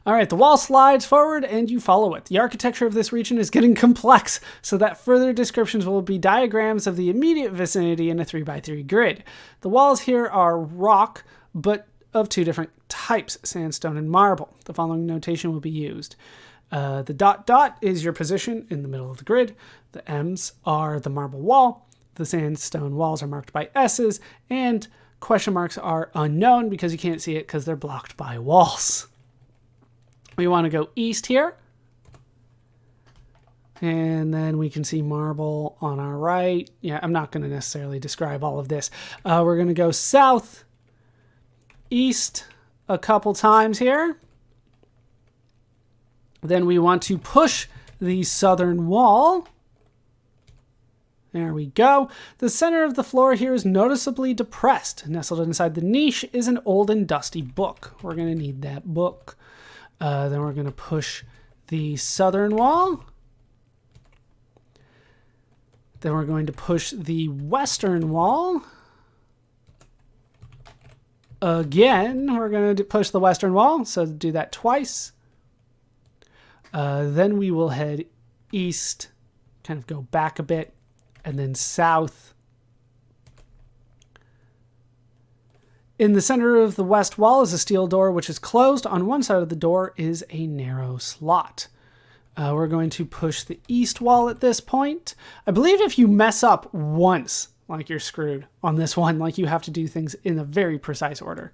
All right, the wall slides forward and you follow it. The architecture of this region is getting complex, so that further descriptions will be diagrams of the immediate vicinity in a 3x3 grid. The walls here are rock, but of two different types, sandstone and marble. The following notation will be used. The ... is your position in the middle of the grid. The M's are the marble wall. The sandstone walls are marked by S's, and question marks are unknown because you can't see it because they're blocked by walls. We want to go east here. And then we can see marble on our right. Yeah, I'm not going to necessarily describe all of this. We're going to go south, east a couple times here. Then we want to push the southern wall. There we go. The center of the floor here is noticeably depressed. Nestled inside the niche is an old and dusty book. We're going to need that book. Then we're going to push the southern wall. Then we're going to push the western wall. Again, we're going to push the western wall, so do that twice. Then we will head east, kind of go back a bit, and then south. In the center of the west wall is a steel door which is closed. On one side of the door is a narrow slot. We're going to push the east wall at this point. I believe if you mess up once, like you're screwed on this one, like you have to do things in a very precise order.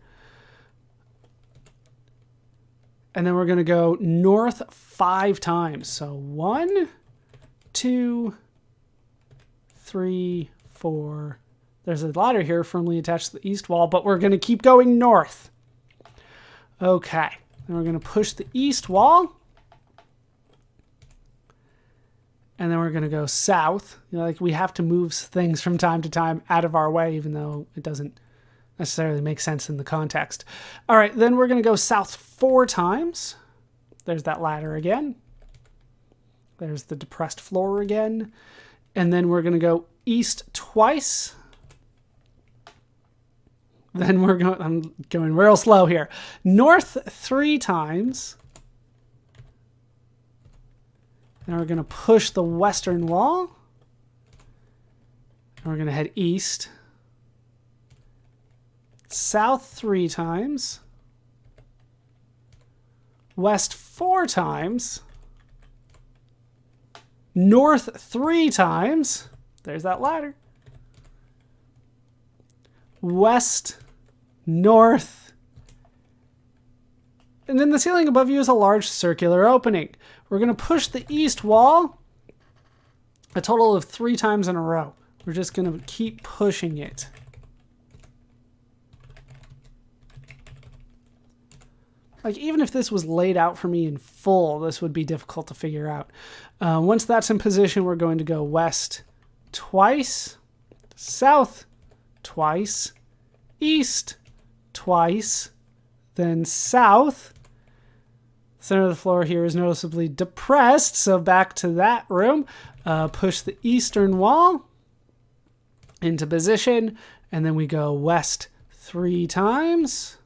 And then we're going to go north 5 times. So 1, 2, 3, 4. There's a ladder here firmly attached to the east wall, but we're going to keep going north. Okay. Then we're going to push the east wall. And then we're going to go south. You know, like we have to move things from time to time out of our way, even though it doesn't necessarily make sense in the context. All right, then we're going to go south 4 times. There's that ladder again. There's the depressed floor again. And then we're going to go east twice. Then I'm going real slow here. North 3 times. Then we're going to push the western wall. And we're going to head east. South 3 times. West 4 times. North 3 times. There's that ladder. West, north. And then the ceiling above you is a large circular opening. We're going to push the east wall a total of 3 times in a row. We're just going to keep pushing it. Like, even if this was laid out for me in full, this would be difficult to figure out. Once that's in position, we're going to go west twice, south twice, east twice, then south. The center of the floor here is noticeably depressed, so back to that room. Push the eastern wall into position, and then we go west 3 times.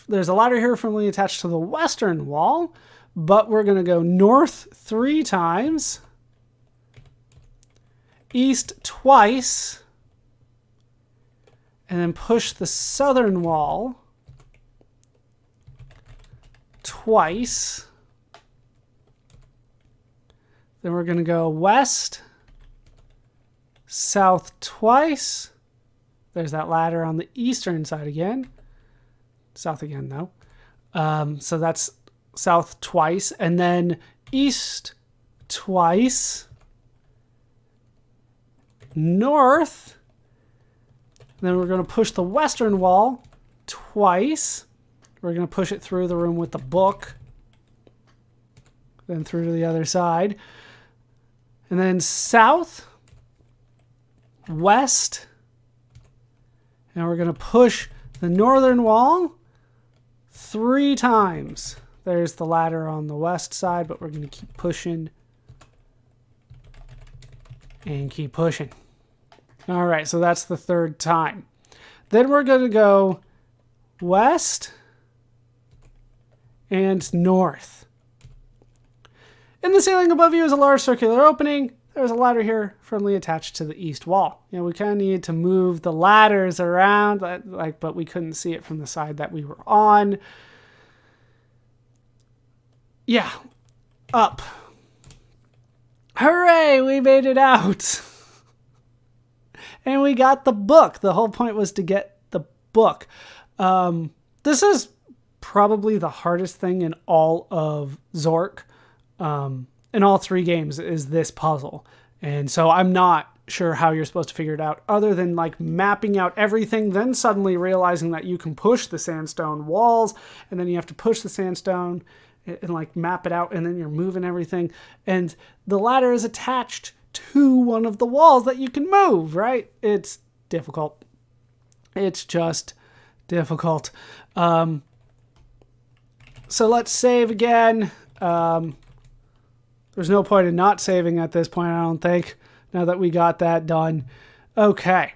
There's a ladder here firmly attached to the western wall, but we're going to go north 3 times, east twice, and then push the southern wall twice. Then we're going to go west, south twice. There's that ladder on the eastern side again. South again, though. So that's south twice, and then east twice, north. Then we're going to push the western wall twice. We're going to push it through the room with the book, then through to the other side. And then south, west, and we're going to push the northern wall 3 times. There's the ladder on the west side, but we're going to keep pushing and keep pushing. All right, so that's the 3rd time. Then we're going to go west and north. In the ceiling above you is a large circular opening. There's a ladder here firmly attached to the east wall. You know, we kind of needed to move the ladders around, but we couldn't see it from the side that we were on. Yeah, up. Hooray, we made it out. And we got the book. The whole point was to get the book. This is probably the hardest thing in all of Zork. In all 3 games is this puzzle. And so I'm not sure how you're supposed to figure it out other than like mapping out everything, then suddenly realizing that you can push the sandstone walls, and then you have to push the sandstone and like map it out, and then you're moving everything. And the ladder is attached to one of the walls that you can move, right? It's difficult. It's just difficult. So let's save again. There's no point in not saving at this point, I don't think, now that we got that done. Okay.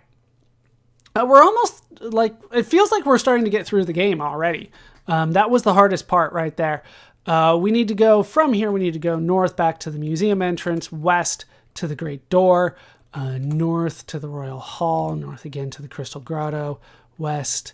We're almost, like, it feels like we're starting to get through the game already. That was the hardest part right there. We need to go, from here, we need to go north back to the museum entrance, west to the Great Door, north to the Royal Hall, north again to the Crystal Grotto, west,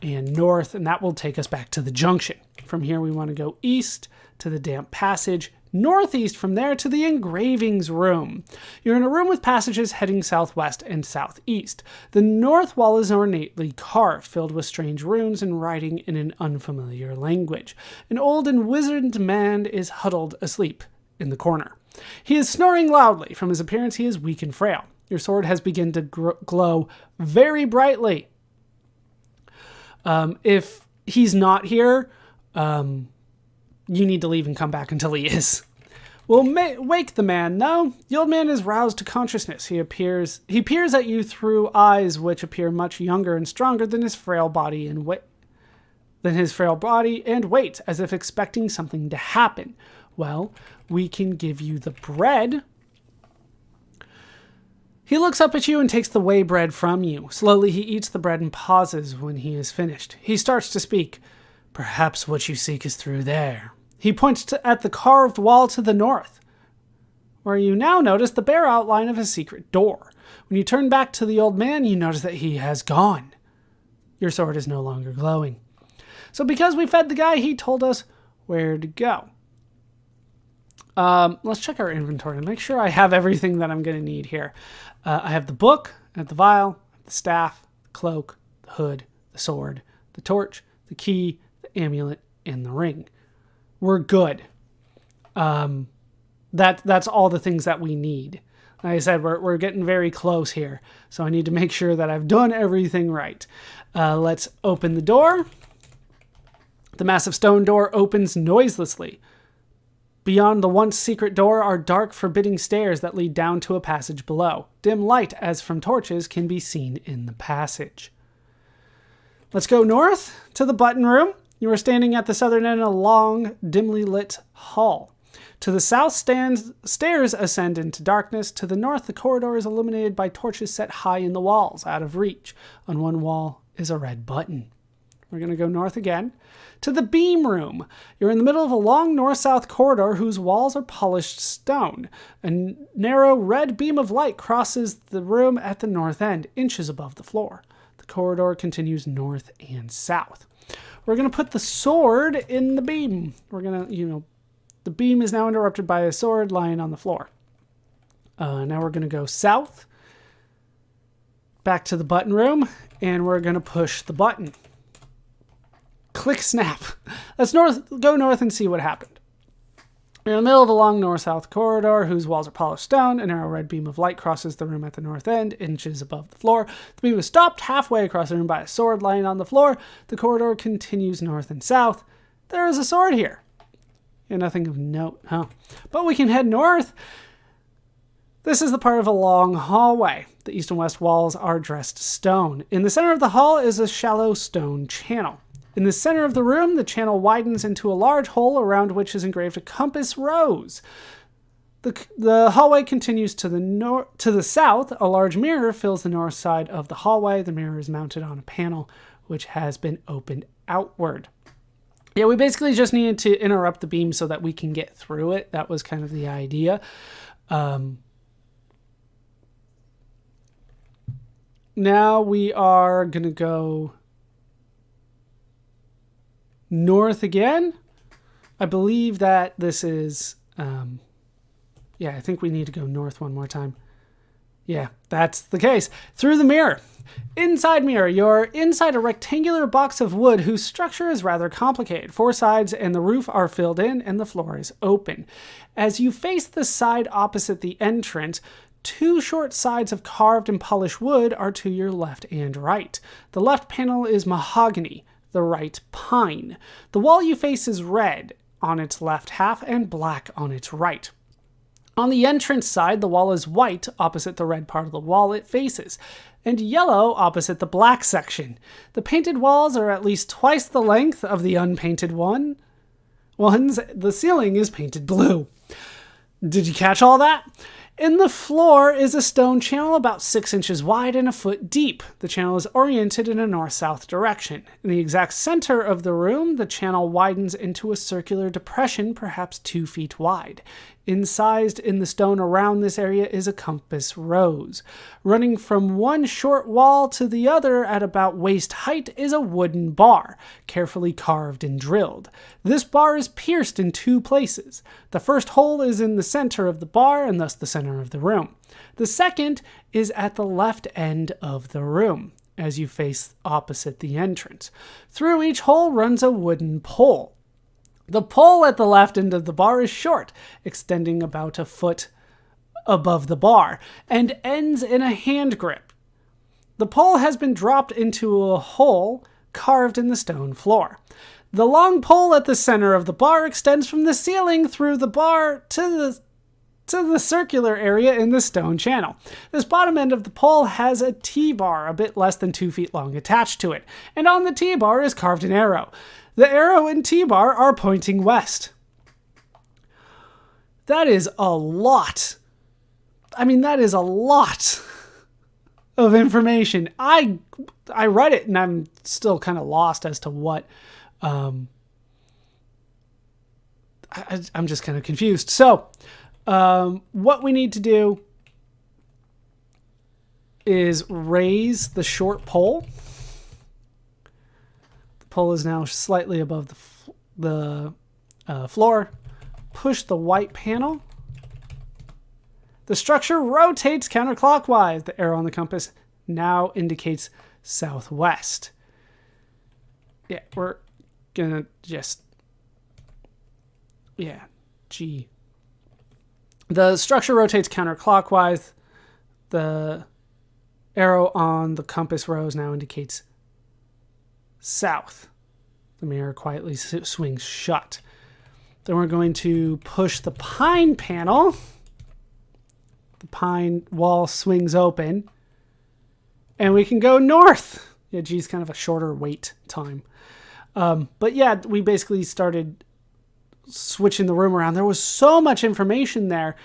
and north, and that will take us back to the junction. From here, we want to go east to the damp passage, Northeast from there to the engravings room. You're in a room with passages heading southwest and southeast. The north wall is ornately carved, filled with strange runes and writing in an unfamiliar language. An old and wizened man is huddled asleep in the corner. He is snoring loudly. From his appearance, he is weak and frail. Your sword has begun to glow very brightly. If he's not here, you need to leave and come back until he is. We'll wake the man, though. The old man is roused to consciousness. He peers at you through eyes which appear much younger and stronger than his frail body and weight, as if expecting something to happen. Well, we can give you the bread. He looks up at you and takes the whey bread from you. Slowly he eats the bread and pauses when he is finished. He starts to speak. Perhaps what you seek is through there. He points at the carved wall to the north, where you now notice the bare outline of a secret door. When you turn back to the old man, you notice that he has gone. Your sword is no longer glowing. So because we fed the guy, he told us where to go. Let's check our inventory and make sure I have everything that I'm going to need here. I have the book, I have the vial, the staff, the cloak, the hood, the sword, the torch, the key, the amulet, and the ring. We're good. That's all the things that we need. Like I said, we're getting very close here, so I need to make sure that I've done everything right. Let's open the door. The massive stone door opens noiselessly. Beyond the once secret door are dark, forbidding stairs that lead down to a passage below. Dim light, as from torches, can be seen in the passage. Let's go north to the button room. You are standing at the southern end of a long, dimly lit hall. To the south, stairs ascend into darkness. To the north, the corridor is illuminated by torches set high in the walls, out of reach. On one wall is a red button. We're going to go north again. To the beam room. You're in the middle of a long north-south corridor whose walls are polished stone. A narrow red beam of light crosses the room at the north end, inches above the floor. The corridor continues north and south. We're going to put the sword in the beam. We're going to, the beam is now interrupted by a sword lying on the floor. Now we're going to go south, back to the button room, and we're going to push the button. Click, snap. Let's go north and see what happened. You're in the middle of a long north-south corridor whose walls are polished stone. A narrow red beam of light crosses the room at the north end, inches above the floor. The beam is stopped halfway across the room by a sword lying on the floor. The corridor continues north and south. There is a sword here. Yeah, nothing of note, huh? But we can head north. This is the part of a long hallway. The east and west walls are dressed stone. In the center of the hall is a shallow stone channel. In the center of the room, the channel widens into a large hole around which is engraved a compass rose. The hallway continues to the south. A large mirror fills the north side of the hallway. The mirror is mounted on a panel which has been opened outward. Yeah, we basically just needed to interrupt the beam so that we can get through it. That was kind of the idea. Now we are going to go north again. I believe that this is, I think we need to go north one more time. Yeah, that's the case. Through the mirror. Inside mirror, you're inside a rectangular box of wood whose structure is rather complicated. 4 sides and the roof are filled in and the floor is open. As you face the side opposite the entrance, 2 short sides of carved and polished wood are to your left and right. The left panel is mahogany, the right pine. The wall you face is red on its left half and black on its right. On the entrance side, the wall is white opposite the red part of the wall it faces, and yellow opposite the black section. The painted walls are at least twice the length of the unpainted ones. The ceiling is painted blue. Did you catch all that? In the floor is a stone channel about 6 inches wide and a foot deep. The channel is oriented in a north-south direction. In the exact center of the room, the channel widens into a circular depression, perhaps 2 feet wide. Incised in the stone around this area is a compass rose. Running from one short wall to the other at about waist height is a wooden bar, carefully carved and drilled. This bar is pierced in 2 places. The first hole is in the center of the bar and thus the center of the room. The second is at the left end of the room, as you face opposite the entrance. Through each hole runs a wooden pole. The pole at the left end of the bar is short, extending about a foot above the bar, and ends in a hand grip. The pole has been dropped into a hole carved in the stone floor. The long pole at the center of the bar extends from the ceiling through the bar to the circular area in the stone channel. This bottom end of the pole has a T-bar a bit less than 2 feet long attached to it, and on the T-bar is carved an arrow. The arrow and T-bar are pointing west. That is a lot. I mean, that is a lot of information. I read it and I'm still kind of lost as to what... I'm just kind of confused. So, what we need to do is raise the short pole. The pole is now slightly above the floor. Push the white panel. The structure rotates counterclockwise. The arrow on the compass now indicates southwest. Yeah, we're gonna just... Yeah, G. The structure rotates counterclockwise. The arrow on the compass rose now indicates south. The mirror quietly swings shut. Then we're going to push the pine panel. The pine wall swings open. And we can go north. Yeah, G is kind of a shorter wait time. But yeah, we basically started switching the room around. There was so much information there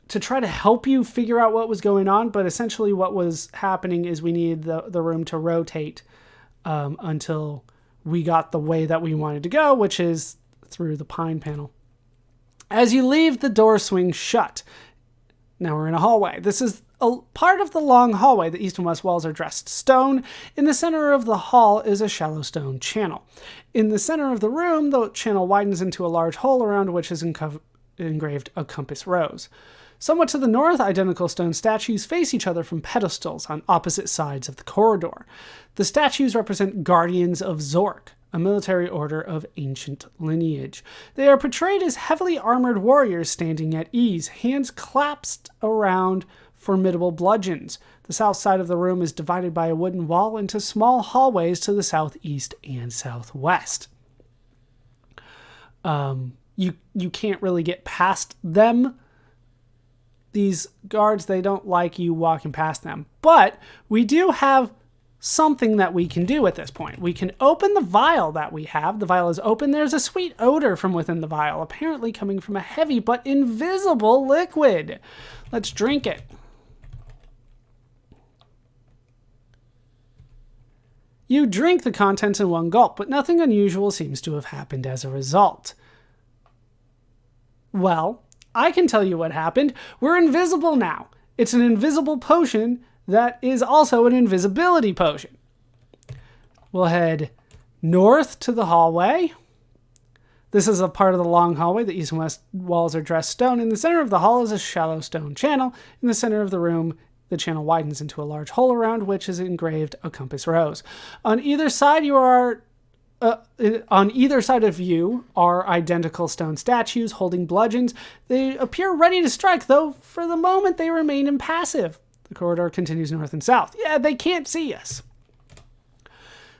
to try to help you figure out what was going on, but essentially what was happening is we needed the room to rotate until we got the way that we wanted to go, which is through the pine panel. As you leave, the door swings shut. Now we're in a hallway. This is a part of the long hallway. The east and west walls are dressed stone. In the center of the hall is a shallow stone channel. In the center of the room, the channel widens into a large hole around which is engraved a compass rose. Somewhat to the north, identical stone statues face each other from pedestals on opposite sides of the corridor. The statues represent guardians of Zork, a military order of ancient lineage. They are portrayed as heavily armored warriors standing at ease, hands clasped around formidable bludgeons. The south side of the room is divided by a wooden wall into small hallways to the southeast and southwest. You can't really get past them. These guards, they don't like you walking past them. But we do have something that we can do at this point. We can open the vial that we have. The vial is open. There's a sweet odor from within the vial, apparently coming from a heavy but invisible liquid. Let's drink it. You drink the contents in one gulp, but nothing unusual seems to have happened as a result. Well, I can tell you what happened. We're invisible now. It's an invisible potion that is also an invisibility potion. We'll head north to the hallway. This is a part of the long hallway. The east and west walls are dressed stone. In the center of the hall is a shallow stone channel. In the center of the room, the channel widens into a large hole around which is engraved a compass rose. On either side of you are identical stone statues holding bludgeons. They appear ready to strike, though for the moment they remain impassive. The corridor continues north and south. Yeah, they can't see us.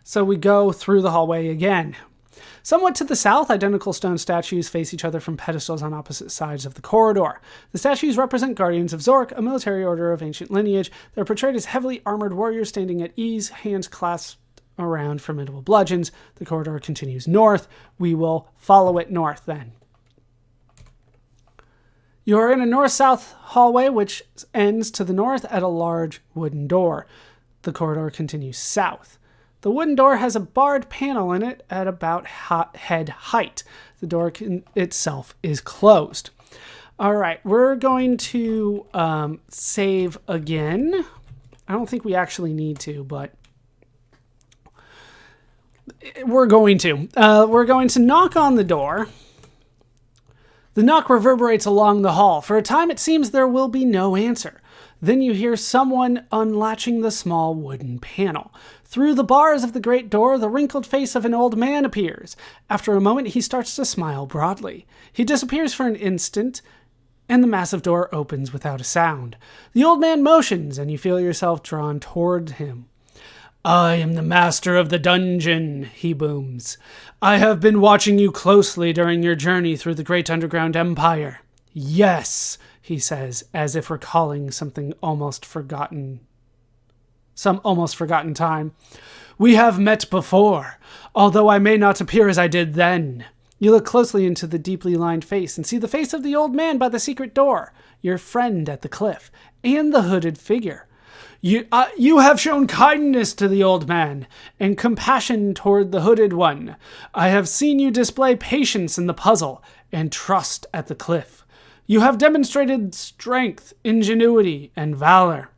So we go through the hallway again. Somewhat to the south, identical stone statues face each other from pedestals on opposite sides of the corridor. The statues represent guardians of Zork, a military order of ancient lineage. They're portrayed as heavily armored warriors standing at ease, hands clasped around formidable bludgeons. The corridor continues north. We will follow it north then. You are in a north-south hallway which ends to the north at a large wooden door. The corridor continues south. The wooden door has a barred panel in it at about head height. The door itself is closed. All right, we're going to save again. I don't think we actually need to, but we're going to. We're going to knock on the door. The knock reverberates along the hall. For a time, it seems there will be no answer. Then you hear someone unlatching the small wooden panel. Through the bars of the great door, the wrinkled face of an old man appears. After a moment, he starts to smile broadly. He disappears for an instant, and the massive door opens without a sound. The old man motions, and you feel yourself drawn toward him. "I am the master of the dungeon," he booms. "I have been watching you closely during your journey through the great underground empire." "Yes," he says, as if recalling some almost forgotten time. "We have met before, although I may not appear as I did then." You look closely into the deeply lined face and see the face of the old man by the secret door, your friend at the cliff, and the hooded figure. You have shown kindness to the old man and compassion toward the hooded one. I have seen you display patience in the puzzle and trust at the cliff. You have demonstrated strength, ingenuity, and valor.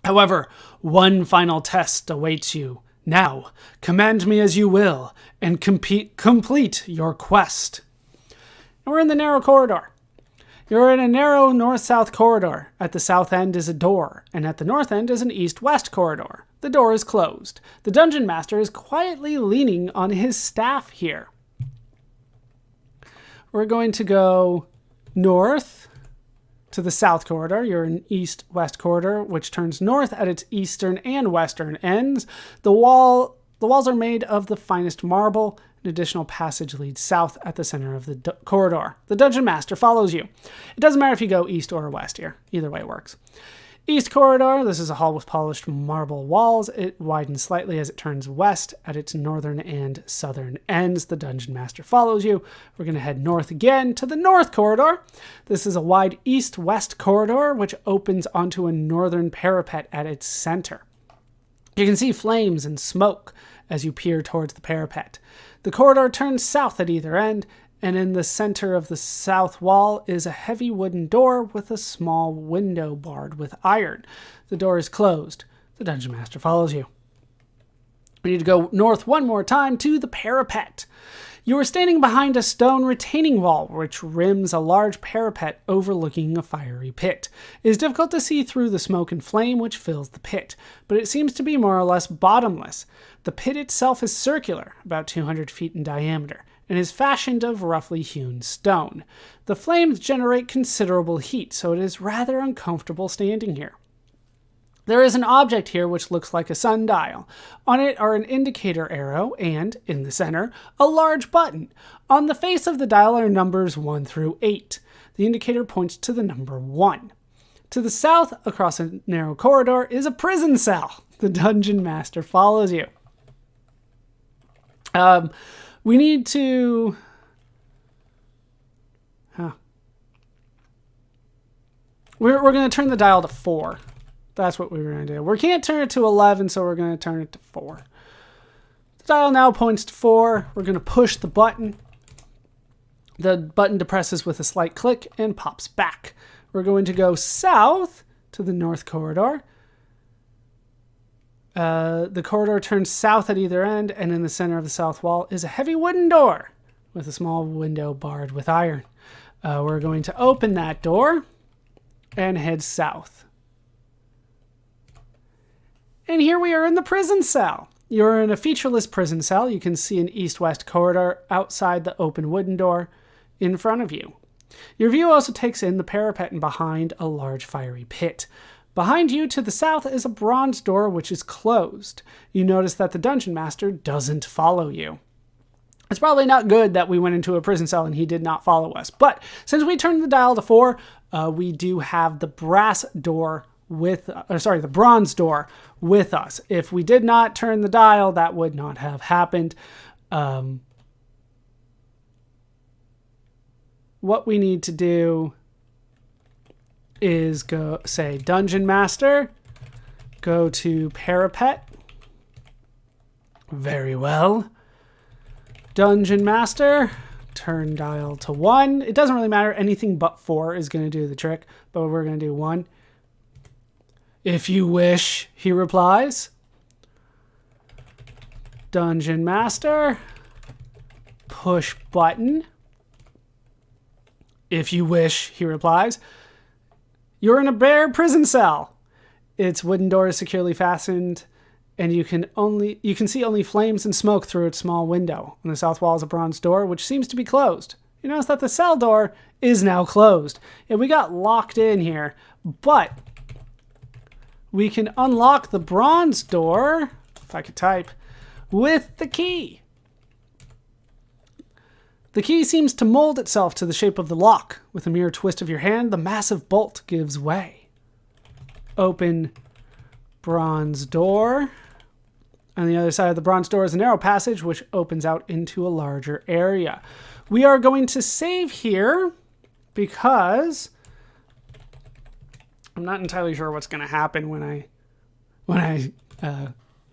However, one final test awaits you. Now, command me as you will and complete your quest. And we're in the narrow corridor. You're in a narrow north-south corridor. At the south end is a door, and at the north end is an east-west corridor. The door is closed. The dungeon master is quietly leaning on his staff here. We're going to go north to the south corridor. You're in east-west corridor, which turns north at its eastern and western ends. The walls are made of the finest marble. An additional passage leads south at the center of the corridor. The dungeon master follows you. It doesn't matter if you go east or west here. Either way works. East corridor, this is a hall with polished marble walls. It widens slightly as it turns west at its northern and southern ends. The dungeon master follows you. We're going to head north again to the north corridor. This is a wide east-west corridor which opens onto a northern parapet at its center. You can see flames and smoke as you peer towards the parapet. The corridor turns south at either end, and in the center of the south wall is a heavy wooden door with a small window barred with iron. The door is closed. The dungeon master follows you. We need to go north one more time to the parapet. You are standing behind a stone retaining wall which rims a large parapet overlooking a fiery pit. It is difficult to see through the smoke and flame which fills the pit, but it seems to be more or less bottomless. The pit itself is circular, about 200 feet in diameter, and is fashioned of roughly hewn stone. The flames generate considerable heat, so it is rather uncomfortable standing here. There is an object here which looks like a sundial. On it are an indicator arrow and, in the center, a large button. On the face of the dial are numbers 1 through 8. The indicator points to the number 1. To the south, across a narrow corridor, is a prison cell. The dungeon master follows you. We need to... We're going to turn the dial to 4. That's what we were going to do. We can't turn it to 11, so we're going to turn it to 4. The dial now points to 4. We're going to push the button. The button depresses with a slight click and pops back. We're going to go south to the north corridor. The corridor turns south at either end, and in the center of the south wall is a heavy wooden door with a small window barred with iron. We're going to open that door and head south. And here we are in the prison cell. You're in a featureless prison cell. You can see an east-west corridor outside the open wooden door in front of you. Your view also takes in the parapet and behind a large fiery pit. Behind you to the south is a bronze door which is closed. You notice that the dungeon master doesn't follow you. It's probably not good that we went into a prison cell and he did not follow us. But since we turned the dial to 4, we do have the bronze door with us. If we did not turn the dial, that would not have happened. What we need to do is go say Dungeon Master, go to Parapet. Very well. Dungeon Master, turn dial to 1. It doesn't really matter. Anything but 4 is going to do the trick, but we're going to do 1. If you wish, he replies. Dungeon Master. Push button. If you wish, he replies. You're in a bare prison cell. Its wooden door is securely fastened, and you can see only flames and smoke through its small window. On the south wall is a bronze door, which seems to be closed. You notice that the cell door is now closed. And we got locked in here, but we can unlock the bronze door, if I could type, with the key. The key seems to mold itself to the shape of the lock. With a mere twist of your hand, the massive bolt gives way. Open bronze door. On the other side of the bronze door is a narrow passage which opens out into a larger area. We are going to save here because I'm not entirely sure what's going to happen when I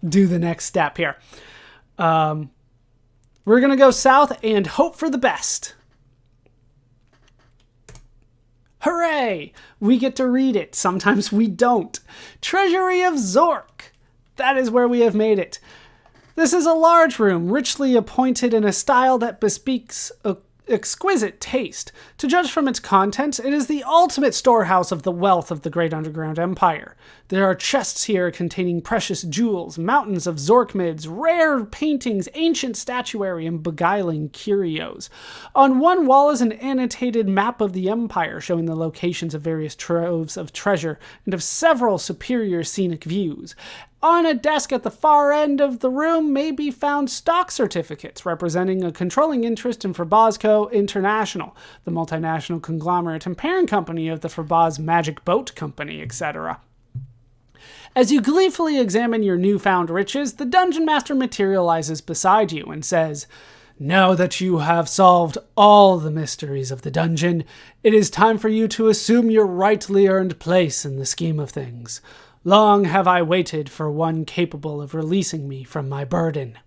do the next step here. We're going to go south and hope for the best. Hooray! We get to read it. Sometimes we don't. Treasury of Zork. That is where we have made it. This is a large room, richly appointed in a style that bespeaks exquisite taste. To judge from its contents, it is the ultimate storehouse of the wealth of the great underground empire. There are chests here containing precious jewels, mountains of Zorkmids, rare paintings, ancient statuary, and beguiling curios. On one wall is an annotated map of the empire showing the locations of various troves of treasure and of several superior scenic views. On a desk at the far end of the room may be found stock certificates representing a controlling interest in Frobozco International, the multinational conglomerate and parent company of the Frobozz Magic Boat Company, etc. As you gleefully examine your newfound riches, the Dungeon Master materializes beside you and says, "Now that you have solved all the mysteries of the dungeon, it is time for you to assume your rightly earned place in the scheme of things. Long have I waited for one capable of releasing me from my burden."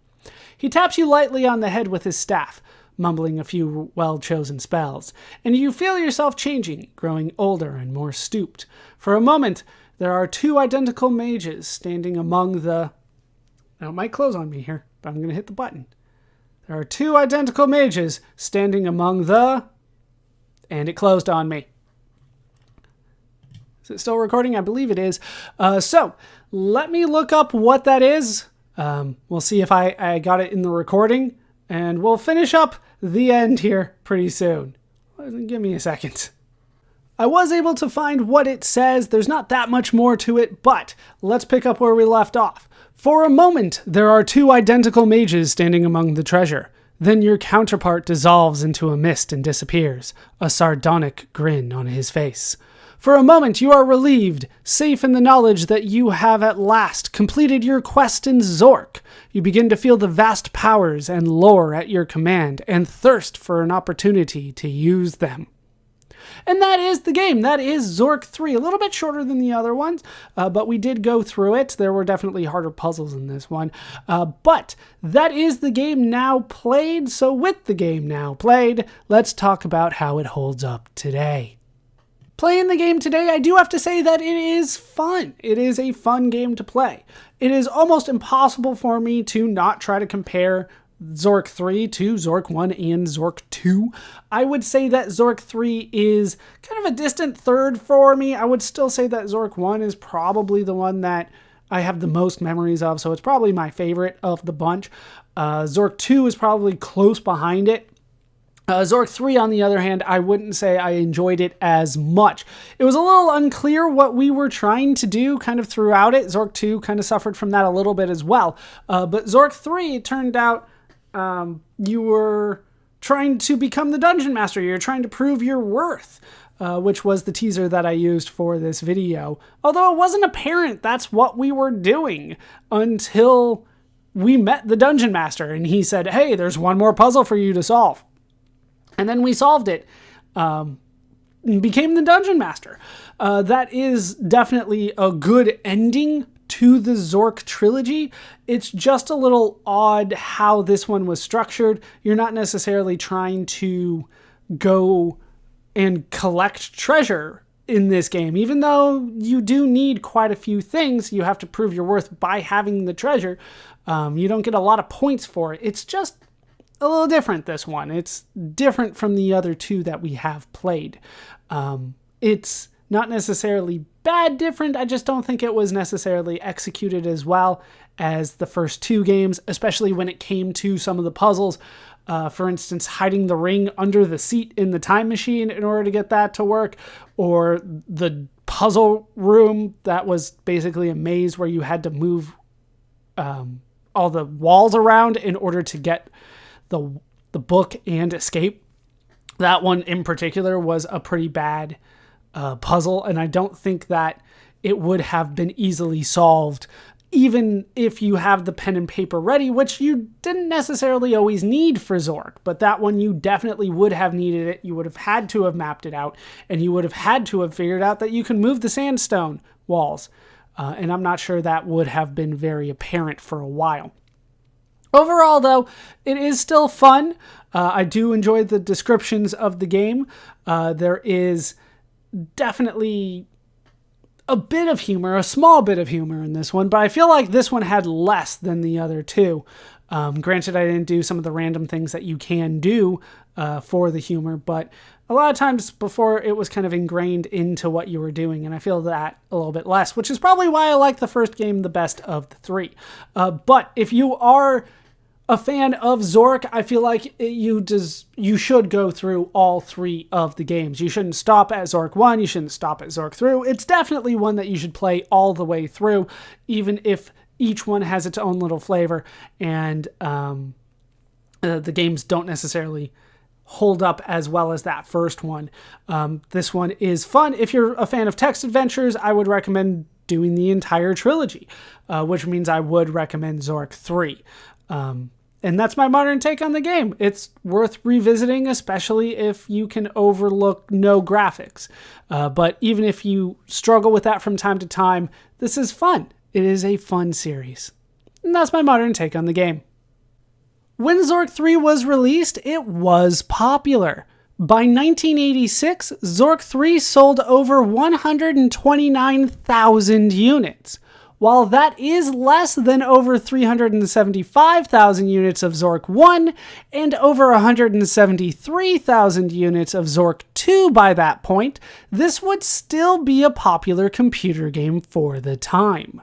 He taps you lightly on the head with his staff, mumbling a few well-chosen spells, and you feel yourself changing, growing older and more stooped. For a moment, there are two identical mages standing among the... Now, it might close on me here, but I'm going to hit the button. There are two identical mages standing among the... And it closed on me. Is it still recording? I believe it is. So let me look up what that is. We'll see if I got it in the recording, and we'll finish up the end here pretty soon. Give me a second. I was able to find what it says. There's not that much more to it, but let's pick up where we left off. For a moment, there are two identical mages standing among the treasure. Then your counterpart dissolves into a mist and disappears, a sardonic grin on his face. For a moment, you are relieved, safe in the knowledge that you have at last completed your quest in Zork. You begin to feel the vast powers and lore at your command and thirst for an opportunity to use them. And that is the game. That is Zork 3. A little bit shorter than the other ones, but we did go through it. There were definitely harder puzzles in this one. But that is the game now played. So with the game now played, let's talk about how it holds up today. Playing the game today, I do have to say that it is fun. It is a fun game to play. It is almost impossible for me to not try to compare Zork 3 to Zork 1 and Zork 2. I would say that Zork 3 is kind of a distant third for me. I would still say that Zork 1 is probably the one that I have the most memories of, so it's probably my favorite of the bunch. Zork 2 is probably close behind it. Zork 3, on the other hand, I wouldn't say I enjoyed it as much. It was a little unclear what we were trying to do kind of throughout it. Zork 2 kind of suffered from that a little bit as well. But Zork 3, it turned out you were trying to become the Dungeon Master. You're trying to prove your worth, which was the teaser that I used for this video. Although it wasn't apparent that's what we were doing until we met the Dungeon Master. And he said, "Hey, there's one more puzzle for you to solve." And then we solved it, and became the Dungeon Master. That is definitely a good ending to the Zork trilogy. It's just a little odd how this one was structured. You're not necessarily trying to go and collect treasure in this game. Even though you do need quite a few things, you have to prove your worth by having the treasure. You don't get a lot of points for it. It's just a little different, this one. It's different from the other two that we have played. It's not necessarily bad different. I just don't think it was necessarily executed as well as the first two games, especially when it came to some of the puzzles. For instance, hiding the ring under the seat in the time machine in order to get that to work, or the puzzle room that was basically a maze where you had to move all the walls around in order to get the book and escape. That one in particular was a pretty bad puzzle, and I don't think that it would have been easily solved even if you have the pen and paper ready, which you didn't necessarily always need for Zork, but that one you definitely would have needed it. You would have had to have mapped it out, and you would have had to have figured out that you can move the sandstone walls, and I'm not sure that would have been very apparent for a while. Overall, though, it is still fun. I do enjoy the descriptions of the game. There is definitely a bit of humor, a small bit of humor in this one, but I feel like this one had less than the other two. Granted, I didn't do some of the random things that you can do for the humor, but a lot of times before it was kind of ingrained into what you were doing, and I feel that a little bit less, which is probably why I like the first game the best of the three. But if you are a fan of Zork, I feel like you should go through all three of the games. You shouldn't stop at Zork 1, you shouldn't stop at Zork 3. It's definitely one that you should play all the way through, even if each one has its own little flavor, and the games don't necessarily hold up as well as that first one. This one is fun. If you're a fan of text adventures, I would recommend doing the entire trilogy, which means I would recommend Zork 3. And that's my modern take on the game. It's worth revisiting, especially if you can overlook no graphics. But even if you struggle with that from time to time, this is fun. It is a fun series. And that's my modern take on the game. When Zork 3 was released, it was popular. By 1986, Zork 3 sold over 129,000 units. While that is less than over 375,000 units of Zork 1 and over 173,000 units of Zork 2 by that point, this would still be a popular computer game for the time.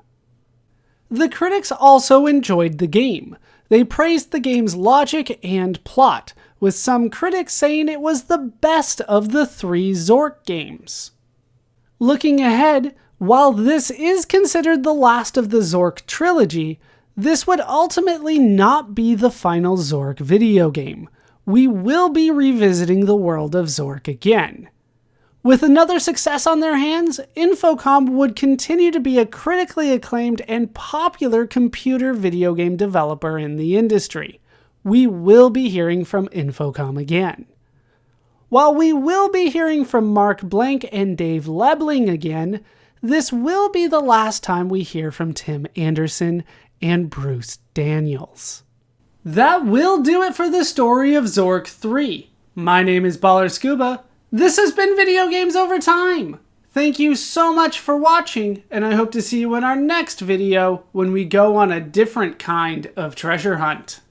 The critics also enjoyed the game. They praised the game's logic and plot, with some critics saying it was the best of the three Zork games. Looking ahead, while this is considered the last of the Zork trilogy, this would ultimately not be the final Zork video game. We will be revisiting the world of Zork again. With another success on their hands, Infocom would continue to be a critically acclaimed and popular computer video game developer in the industry. We will be hearing from Infocom again. While we will be hearing from Mark Blank and Dave Lebling again, this will be the last time we hear from Tim Anderson and Bruce Daniels. That will do it for the story of Zork 3. My name is Baller Scuba. This has been Video Games Over Time. Thank you so much for watching, and I hope to see you in our next video when we go on a different kind of treasure hunt.